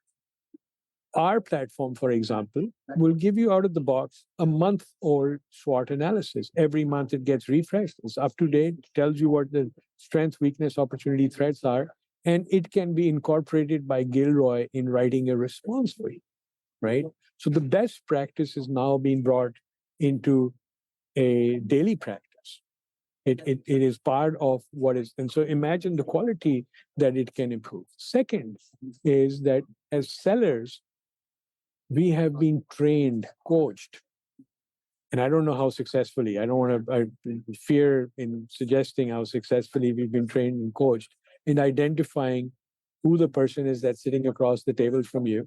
our platform, for example, will give you out of the box a month-old SWOT analysis. Every month it gets refreshed. It's up to date, tells you what the strength, weakness, opportunity, threats are, and it can be incorporated by Gilroy in writing a response for you, right? So the best practice is now being brought into a daily practice. It is part of what is, and so imagine the quality that it can improve. Second is that as sellers, we have been trained, coached, and I don't know how successfully. I don't want to I fear in suggesting how successfully we've been trained and coached in identifying who the person is that's sitting across the table from you.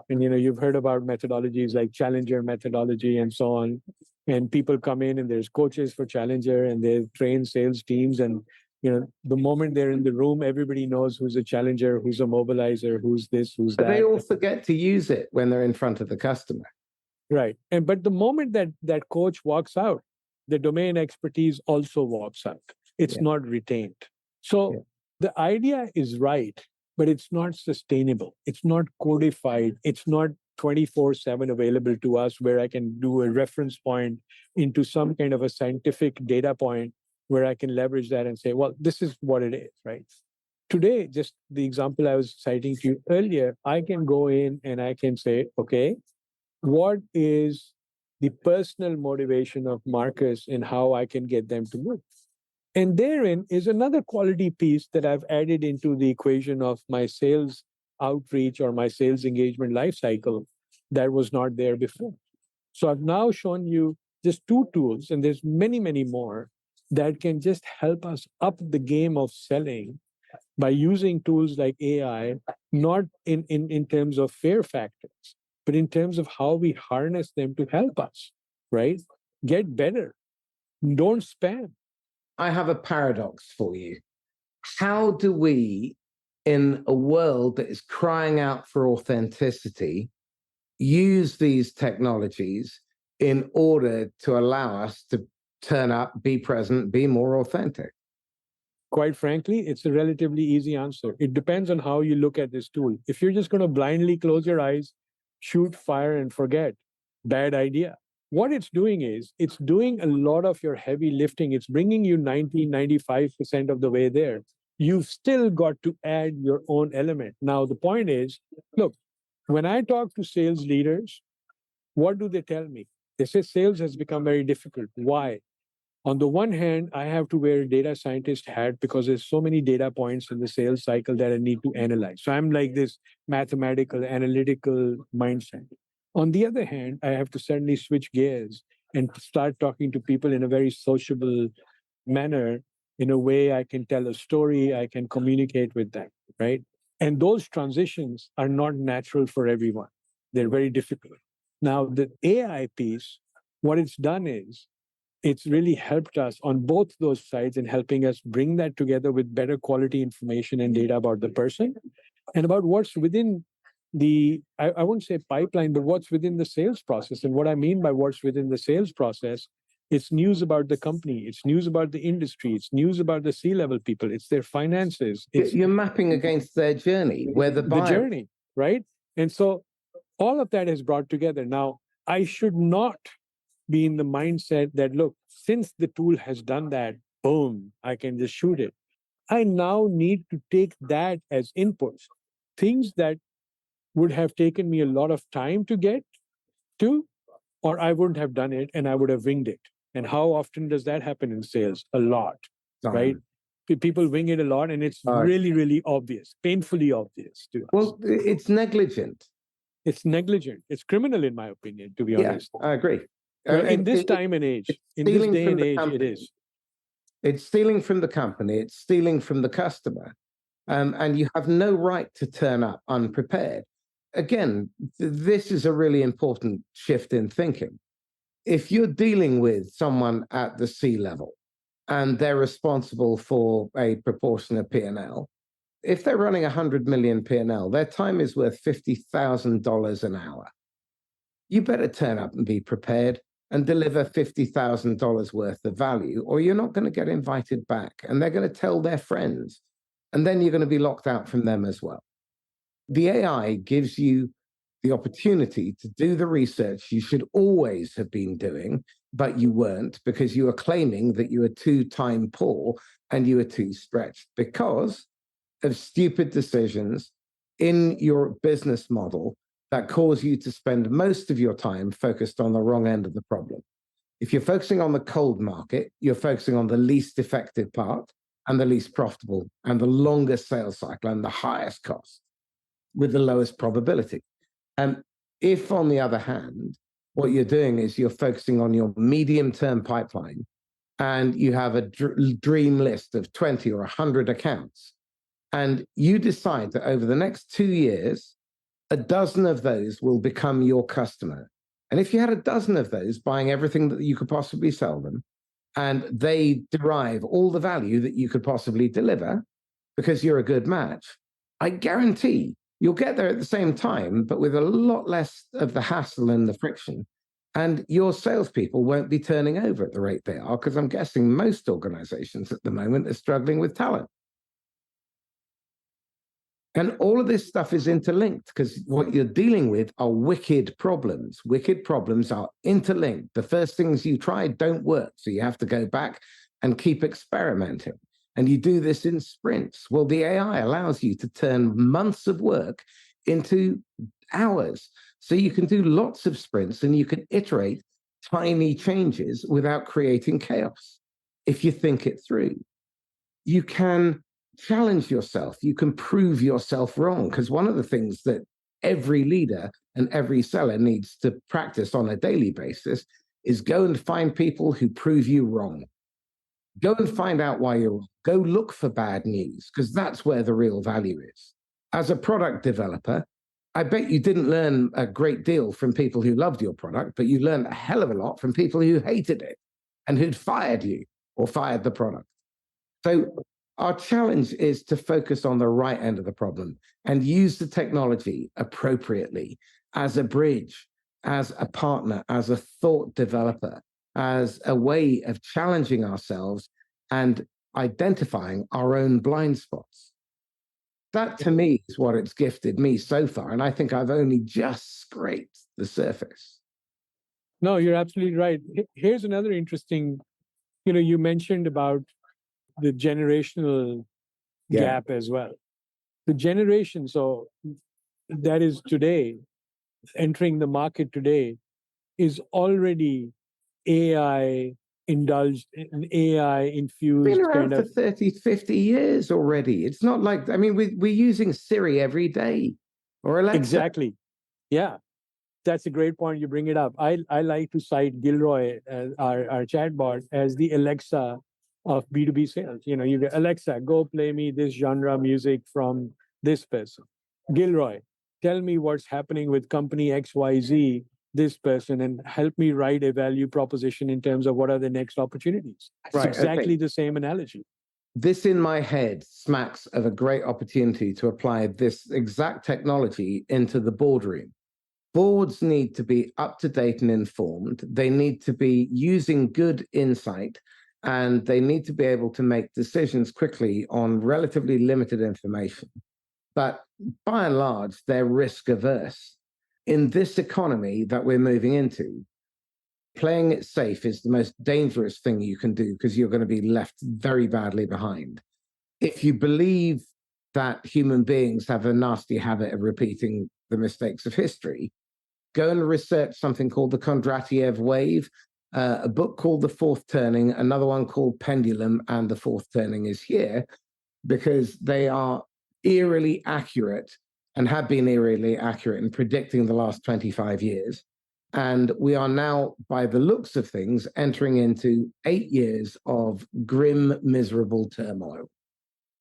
And you've heard about methodologies like Challenger methodology and so on. And people come in and there's coaches for Challenger and they train sales teams. And the moment they're in the room, everybody knows who's a challenger, who's a mobilizer, who's this, who's that. But they all forget to use it when they're in front of the customer. Right. But the moment that coach walks out, the domain expertise also walks out. It's not retained. So the idea is right, but it's not sustainable. It's not codified. It's not 24/7 available to us where I can do a reference point into some kind of a scientific data point where I can leverage that and say, well, this is what it is, right? Today, just the example I was citing to you earlier, I can go in and I can say, okay, what is the personal motivation of Marcus and how I can get them to move? And therein is another quality piece that I've added into the equation of my sales outreach or my sales engagement lifecycle that was not there before. So I've now shown you just two tools, and there's many, many more that can just help us up the game of selling by using tools like AI, not in terms of fear factors, but in terms of how we harness them to help us, right? Get better. Don't spam. I have a paradox for you. How do we, in a world that is crying out for authenticity, use these technologies in order to allow us to turn up, be present, be more authentic? Quite frankly, it's a relatively easy answer. It depends on how you look at this tool. If you're just going to blindly close your eyes, shoot, fire, and forget, bad idea. What it's doing is it's doing a lot of your heavy lifting. It's bringing you 95% of the way there. You've still got to add your own element. Now, the point is, look, when I talk to sales leaders, what do they tell me? They say sales has become very difficult. Why? On the one hand, I have to wear a data scientist hat because there's so many data points in the sales cycle that I need to analyze. So I'm like this mathematical, analytical mindset. On the other hand, I have to suddenly switch gears and start talking to people in a very sociable manner, in a way I can tell a story, I can communicate with them, right? And those transitions are not natural for everyone. They're very difficult. Now, the AI piece, what it's done is it's really helped us on both those sides in helping us bring that together with better quality information and data about the person and about what's within the, I won't say pipeline, but what's within the sales process. And what I mean by what's within the sales process, it's news about the company, it's news about the industry, it's news about the C-level people, it's their finances. You're mapping against their journey, where the journey, right? And so all of that is brought together. Now, I should not be in the mindset that, look, since the tool has done that, boom, I can just shoot it. I now need to take that as inputs, things that would have taken me a lot of time to get to, or I wouldn't have done it and I would have winged it. And how often does that happen in sales? A lot, right? People wing it a lot, and it's really, really obvious, painfully obvious to us. Well, it's negligent. It's negligent. It's criminal, in my opinion, to be honest. I agree. In this time and age, in this day and age, it is. It's stealing from the company. It's stealing from the customer. And you have no right to turn up unprepared. Again, this is a really important shift in thinking. If you're dealing with someone at the C level and they're responsible for a proportion of P&L, if they're running 100 million P&L, their time is worth $50,000 an hour. You better turn up and be prepared and deliver $50,000 worth of value, or you're not going to get invited back. And they're going to tell their friends. And then you're going to be locked out from them as well. The AI gives you the opportunity to do the research you should always have been doing, but you weren't because you were claiming that you were too time poor and you were too stretched because of stupid decisions in your business model that cause you to spend most of your time focused on the wrong end of the problem. If you're focusing on the cold market, you're focusing on the least effective part and the least profitable and the longest sales cycle and the highest cost with the lowest probability. And if, on the other hand, what you're doing is you're focusing on your medium-term pipeline and you have a dream list of 20 or 100 accounts, and you decide that over the next 2 years, a dozen of those will become your customer. And if you had a dozen of those buying everything that you could possibly sell them, and they derive all the value that you could possibly deliver because you're a good match, I guarantee you'll get there at the same time, but with a lot less of the hassle and the friction. And your salespeople won't be turning over at the rate they are, because I'm guessing most organizations at the moment are struggling with talent. And all of this stuff is interlinked because what you're dealing with are wicked problems. Wicked problems are interlinked. The first things you tried don't work, so you have to go back and keep experimenting. And you do this in sprints. Well, the AI allows you to turn months of work into hours. So you can do lots of sprints and you can iterate tiny changes without creating chaos. If you think it through, you can challenge yourself. You can prove yourself wrong, because one of the things that every leader and every seller needs to practice on a daily basis is go and find people who prove you wrong. Go and find out why you're wrong. Go look for bad news, because that's where the real value is. As a product developer, I bet you didn't learn a great deal from people who loved your product, but you learned a hell of a lot from people who hated it and who'd fired you or fired the product. So our challenge is to focus on the right end of the problem and use the technology appropriately as a bridge, as a partner, as a thought developer, as a way of challenging ourselves and identifying our own blind spots. That, to me, is what it's gifted me so far. And I think I've only just scraped the surface. No, you're absolutely right. Here's another interesting, you mentioned about the generational gap as well. The generation, so that is today, entering the market today, is already AI indulged, an AI infused been around for 30, 50 years already. It's not like, we're using Siri every day or Alexa. Exactly. Yeah. That's a great point. You bring it up. I like to cite Gilroy, our chatbot, as the Alexa of B2B sales. You get, Alexa, go play me this genre music from this person. Gilroy, tell me what's happening with company XYZ, this person, and help me write a value proposition in terms of what are the next opportunities. It's exactly the same analogy. This in my head smacks of a great opportunity to apply this exact technology into the boardroom. Boards need to be up to date and informed. They need to be using good insight, and they need to be able to make decisions quickly on relatively limited information. But by and large, they're risk averse. In this economy that we're moving into, playing it safe is the most dangerous thing you can do, because you're going to be left very badly behind. If you believe that human beings have a nasty habit of repeating the mistakes of history, go and research something called the Kondratiev wave, a book called The Fourth Turning, another one called Pendulum, and The Fourth Turning is here, because they are eerily accurate and have been eerily accurate in predicting the last 25 years. And we are now, by the looks of things, entering into 8 years of grim, miserable turmoil.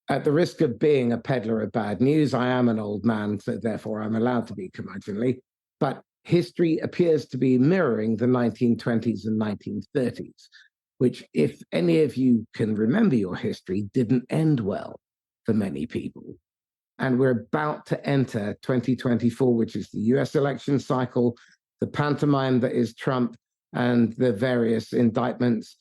At the risk of being a peddler of bad news, I am an old man, so therefore I'm allowed to be curmudgeonly, but history appears to be mirroring the 1920s and 1930s, which, if any of you can remember your history, didn't end well for many people. And we're about to enter 2024, which is the US election cycle, the pantomime that is Trump and the various indictments,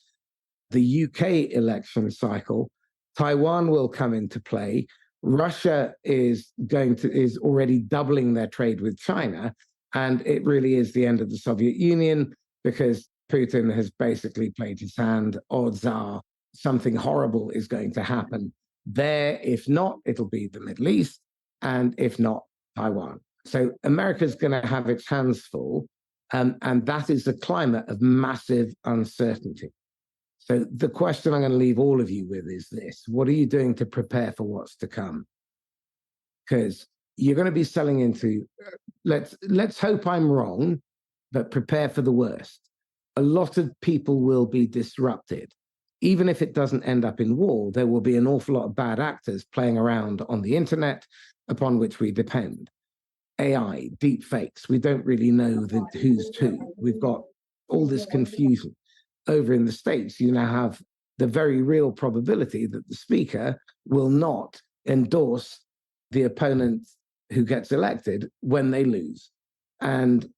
the UK election cycle. Taiwan will come into play. Russia is already doubling their trade with China. And it really is the end of the Soviet Union, because Putin has basically played his hand. Odds are something horrible is going to happen there. If not, it'll be the Middle East, and if not, Taiwan. So America's going to have its hands full, and that is the climate of massive uncertainty. So the question I'm going to leave all of you with is this: what are you doing to prepare for what's to come? Because you're going to be selling into, let's hope I'm wrong, but prepare for the worst. A lot of people will be disrupted. Even if it doesn't end up in war, there will be an awful lot of bad actors playing around on the internet upon which we depend. AI, deep fakes, we don't really know who's who. We've got all this confusion. Over in the States, you now have the very real probability that the speaker will not endorse the opponent who gets elected when they lose. And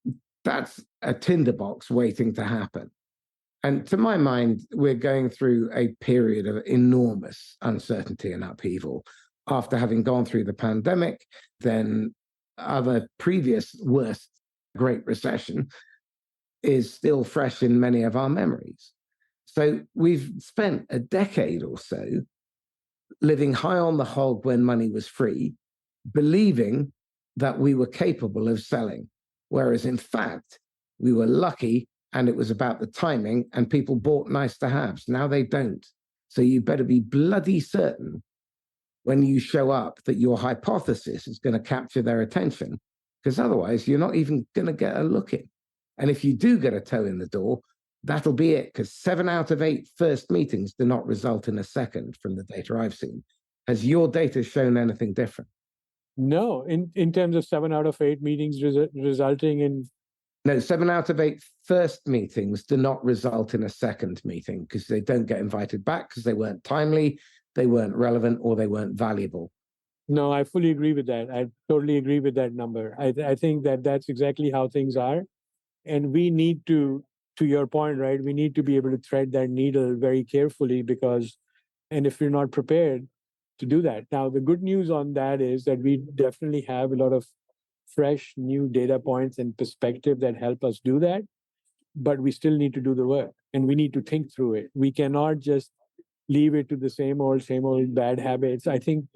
that's a tinderbox waiting to happen. And to my mind, we're going through a period of enormous uncertainty and upheaval after having gone through the pandemic, then other previous worst Great Recession is still fresh in many of our memories. So we've spent a decade or so living high on the hog when money was free, believing that we were capable of selling, whereas in fact, we were lucky and it was about the timing, and people bought nice to haves. Now they don't. So you better be bloody certain when you show up that your hypothesis is going to capture their attention, because otherwise you're not even going to get a look in. And if you do get a toe in the door, that'll be it, because 7 out of 8 first meetings do not result in a second from the data I've seen. Has your data shown anything different? No, in terms of 7 out of 8 meetings resulting in... No, 7 out of 8 first meetings do not result in a second meeting, because they don't get invited back because they weren't timely, they weren't relevant, or they weren't valuable. No, I fully agree with that. I totally agree with that number. I think that that's exactly how things are. And we need to your point, right, we need to be able to thread that needle very carefully, because, and if we're not prepared to do that. Now, the good news on that is that we definitely have a lot of fresh new data points and perspective that help us do that, but we still need to do the work and we need to think through it. We cannot just leave it to the same old bad habits. I think,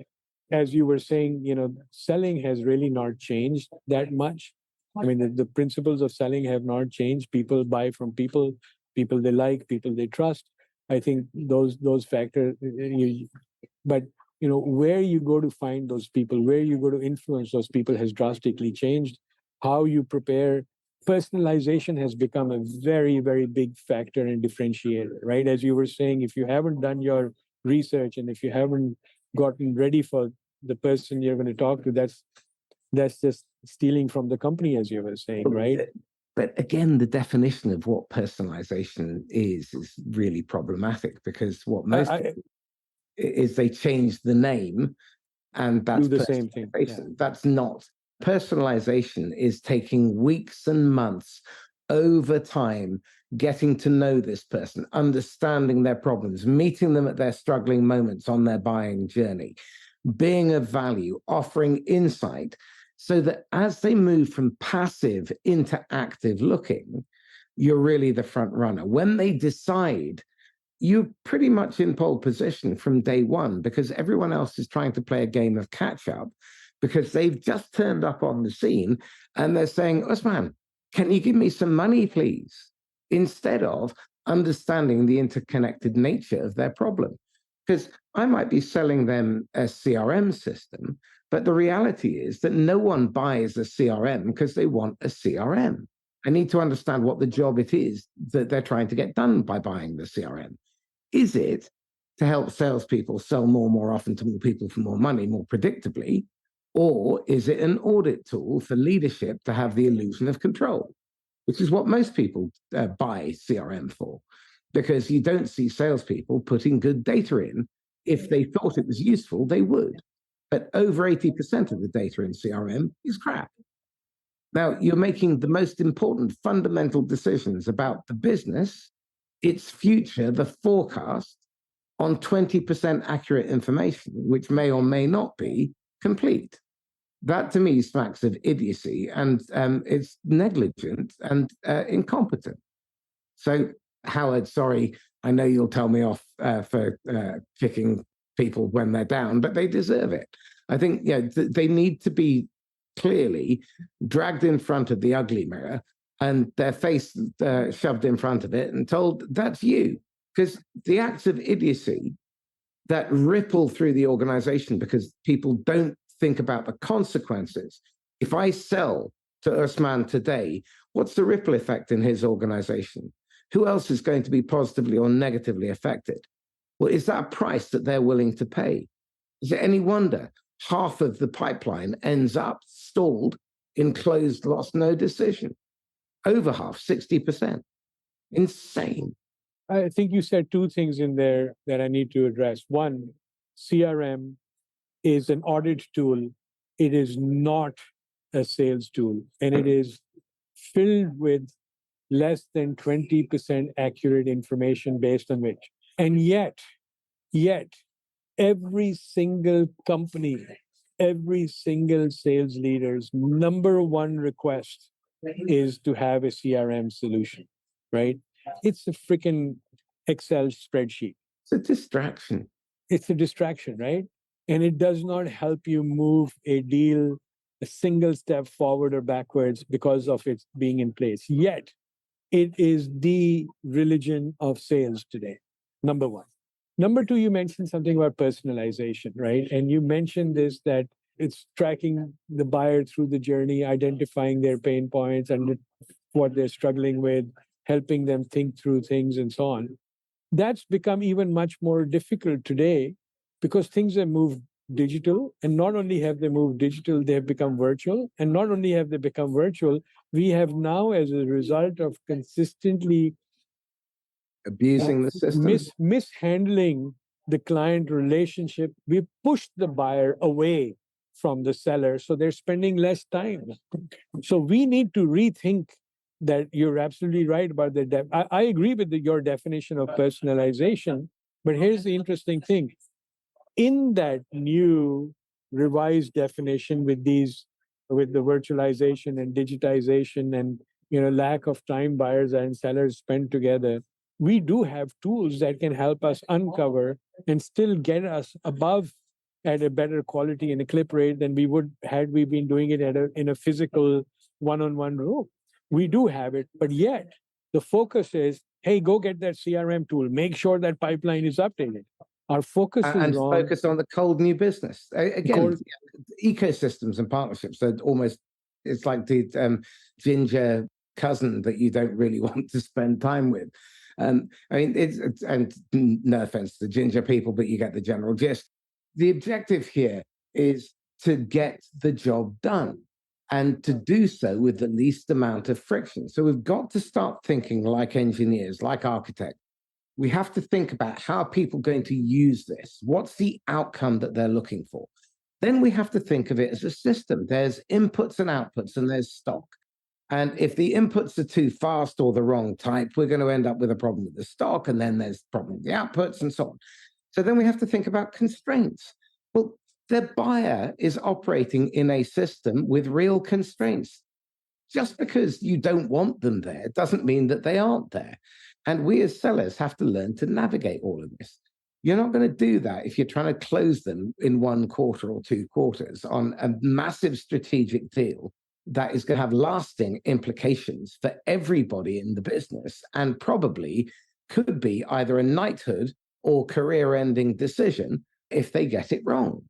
as you were saying, selling has really not changed that much. I mean, the principles of selling have not changed. People buy from people they like, people they trust. I think those factors, but where you go to find those people, where you go to influence those people has drastically changed. How you prepare, personalization has become a very, very big factor and differentiator, right? As you were saying, if you haven't done your research and if you haven't gotten ready for the person you're going to talk to, that's just stealing from the company, as you were saying, right? But again, the definition of what personalization is really problematic, because what most people is they change the name, and that's do the same thing. Yeah. That's not. Personalization is taking weeks and months over time, getting to know this person, understanding their problems, meeting them at their struggling moments on their buying journey, being of value, offering insight, so that as they move from passive into active looking, you're really the front runner. When they decide, you're pretty much in pole position from day one, because everyone else is trying to play a game of catch up, because they've just turned up on the scene and they're saying, Usman, can you give me some money, please? Instead of understanding the interconnected nature of their problem. Because I might be selling them a CRM system, but the reality is that no one buys a CRM because they want a CRM. I need to understand what the job it is that they're trying to get done by buying the CRM. Is it to help salespeople sell more often to more people for more money, more predictably? Or is it an audit tool for leadership to have the illusion of control, which is what most people buy CRM for? Because you don't see salespeople putting good data in. If they thought it was useful, they would. But over 80% of the data in CRM is crap. Now, you're making the most important fundamental decisions about the business, its future, the forecast, on 20% accurate information, which may or may not be complete. That, to me, smacks of idiocy, and it's negligent and incompetent. So, Howard, sorry, I know you'll tell me off for kicking people when they're down, but they deserve it. I think they need to be clearly dragged in front of the ugly mirror and their face shoved in front of it and told, that's you. Because the acts of idiocy that ripple through the organization because people don't think about the consequences. If I sell to Usman today, what's the ripple effect in his organization? Who else is going to be positively or negatively affected? Well, is that a price that they're willing to pay? Is it any wonder half of the pipeline ends up stalled in closed, lost, no decision? Over half, 60%. Insane. I think you said two things in there that I need to address. One, CRM is an audit tool. It is not a sales tool, and it is filled with less than 20% accurate information based on which. And yet, every single company, every single sales leader's number one request is to have a CRM solution, right? It's a freaking Excel spreadsheet. It's a distraction. It's a distraction, right? And it does not help you move a deal a single step forward or backwards because of it being in place. Yet, it is the religion of sales today, number one. Number two, you mentioned something about personalization, right? And you mentioned this, that it's tracking the buyer through the journey, identifying their pain points and what they're struggling with, helping them think through things and so on. That's become even much more difficult today because things have moved digital. And not only have they moved digital, they have become virtual. And not only have they become virtual, we have now, as a result of consistently abusing the system, mishandling the client relationship, we pushed the buyer away from the seller. So they're spending less time. So we need to rethink that. You're absolutely right about the I agree with your definition of personalization, but here's the interesting thing. In that new revised definition with the virtualization and digitization and lack of time buyers and sellers spend together, we do have tools that can help us uncover and still get us above at a better quality and a clip rate than we would had we been doing it in a physical one-on-one room. We do have it, but yet the focus is, hey, go get that CRM tool. Make sure that pipeline is updated. Our focus is wrong. Focus on the cold new business. Again, ecosystems and partnerships are almost, it's like the ginger cousin that you don't really want to spend time with. I mean, it's and no offense to ginger people, but you get the general gist. The objective here is to get the job done and to do so with the least amount of friction. So we've got to start thinking like engineers, like architects. We have to think about how are people going to use this? What's the outcome that they're looking for? Then we have to think of it as a system. There's inputs and outputs, and there's stock. And if the inputs are too fast or the wrong type, we're going to end up with a problem with the stock, and then there's a problem with the outputs and so on. So then we have to think about constraints. Well, the buyer is operating in a system with real constraints. Just because you don't want them there doesn't mean that they aren't there. And we as sellers have to learn to navigate all of this. You're not going to do that if you're trying to close them in 1 quarter or 2 quarters on a massive strategic deal that is going to have lasting implications for everybody in the business and probably could be either a knighthood or career-ending decision if they get it wrong.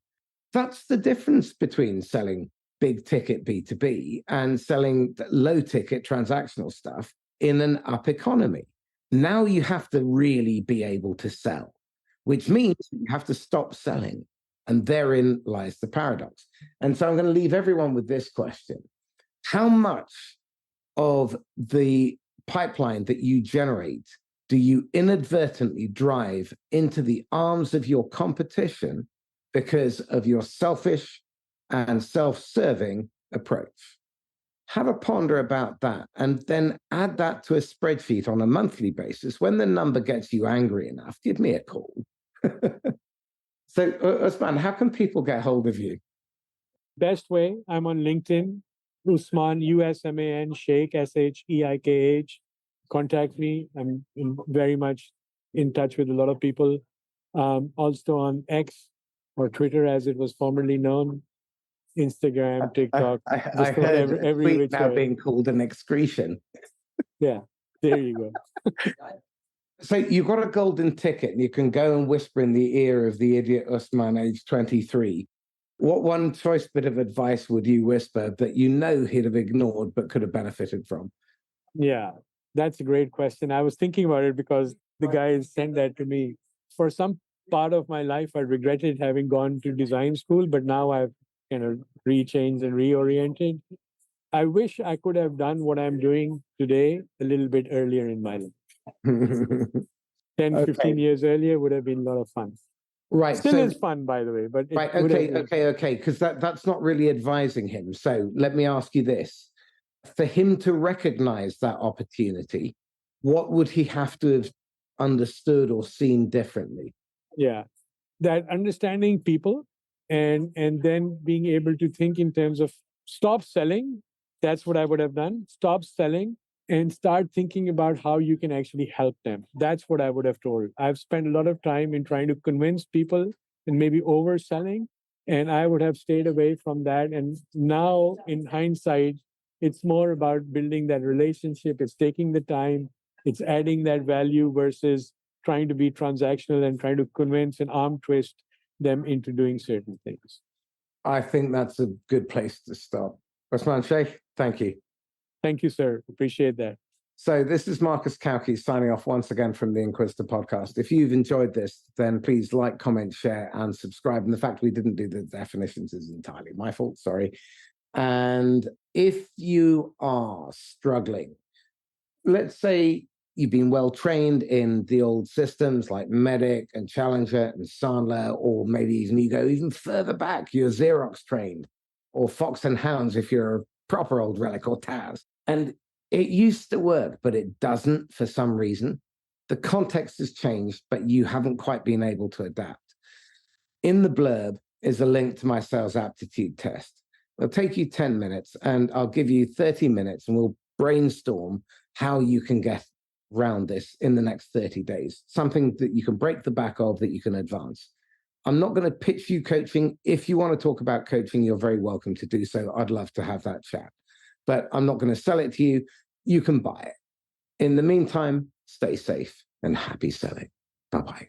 That's the difference between selling big ticket B2B and selling low ticket transactional stuff in an up economy. Now you have to really be able to sell, which means you have to stop selling. And therein lies the paradox. And so I'm going to leave everyone with this question. How much of the pipeline that you generate do you inadvertently drive into the arms of your competition because of your selfish and self-serving approach? Have a ponder about that and then add that to a spreadsheet on a monthly basis. When the number gets you angry enough, give me a call. So, Usman, how can people get hold of you? Best way, I'm on LinkedIn, Usman, Usman Sheikh, Sheikh. Contact me. I'm very much in touch with a lot of people. Also on X or Twitter, as it was formerly known, Instagram, TikTok. I heard every which now way. Being called an excretion. Yeah, there you go. So you've got a golden ticket and you can go and whisper in the ear of the idiot Usman, age 23. What one choice bit of advice would you whisper that you know he'd have ignored but could have benefited from? Yeah, that's a great question. I was thinking about it because the guy sent that to me. For some part of my life, I regretted having gone to design school, but now I've rechanged and reoriented. I wish I could have done what I'm doing today a little bit earlier in my life. 10, 15 years earlier would have been a lot of fun. Right. Still is fun, by the way. But right. Okay. Because that's not really advising him. So let me ask you this. For him to recognize that opportunity, what would he have to have understood or seen differently? Yeah. That understanding people and then being able to think in terms of stop selling. That's what I would have done. Stop selling and start thinking about how you can actually help them. That's what I would have told. I've spent a lot of time in trying to convince people and maybe overselling, and I would have stayed away from that. And now, in hindsight, it's more about building that relationship. It's taking the time. It's adding that value versus trying to be transactional and trying to convince and arm twist them into doing certain things. I think that's a good place to stop. Usman Sheikh, thank you. Thank you, sir. Appreciate that. So this is Marcus Kauke signing off once again from the Inquisitor podcast. If you've enjoyed this, then please like, comment, share, and subscribe. And the fact we didn't do the definitions is entirely my fault, sorry. And if you are struggling, let's say you've been well trained in the old systems like Medic and Challenger and Sandler, or maybe even you go even further back, you're Xerox trained, or Fox and Hounds if you're a proper old relic, or Taz. And it used to work, but it doesn't for some reason. The context has changed, but you haven't quite been able to adapt. In the blurb is a link to my sales aptitude test. It'll take you 10 minutes, and I'll give you 30 minutes, and we'll brainstorm how you can get around this in the next 30 days, something that you can break the back of, that you can advance. I'm not going to pitch you coaching. If you want to talk about coaching, you're very welcome to do so. I'd love to have that chat. But I'm not going to sell it to you. You can buy it. In the meantime, stay safe and happy selling. Bye-bye.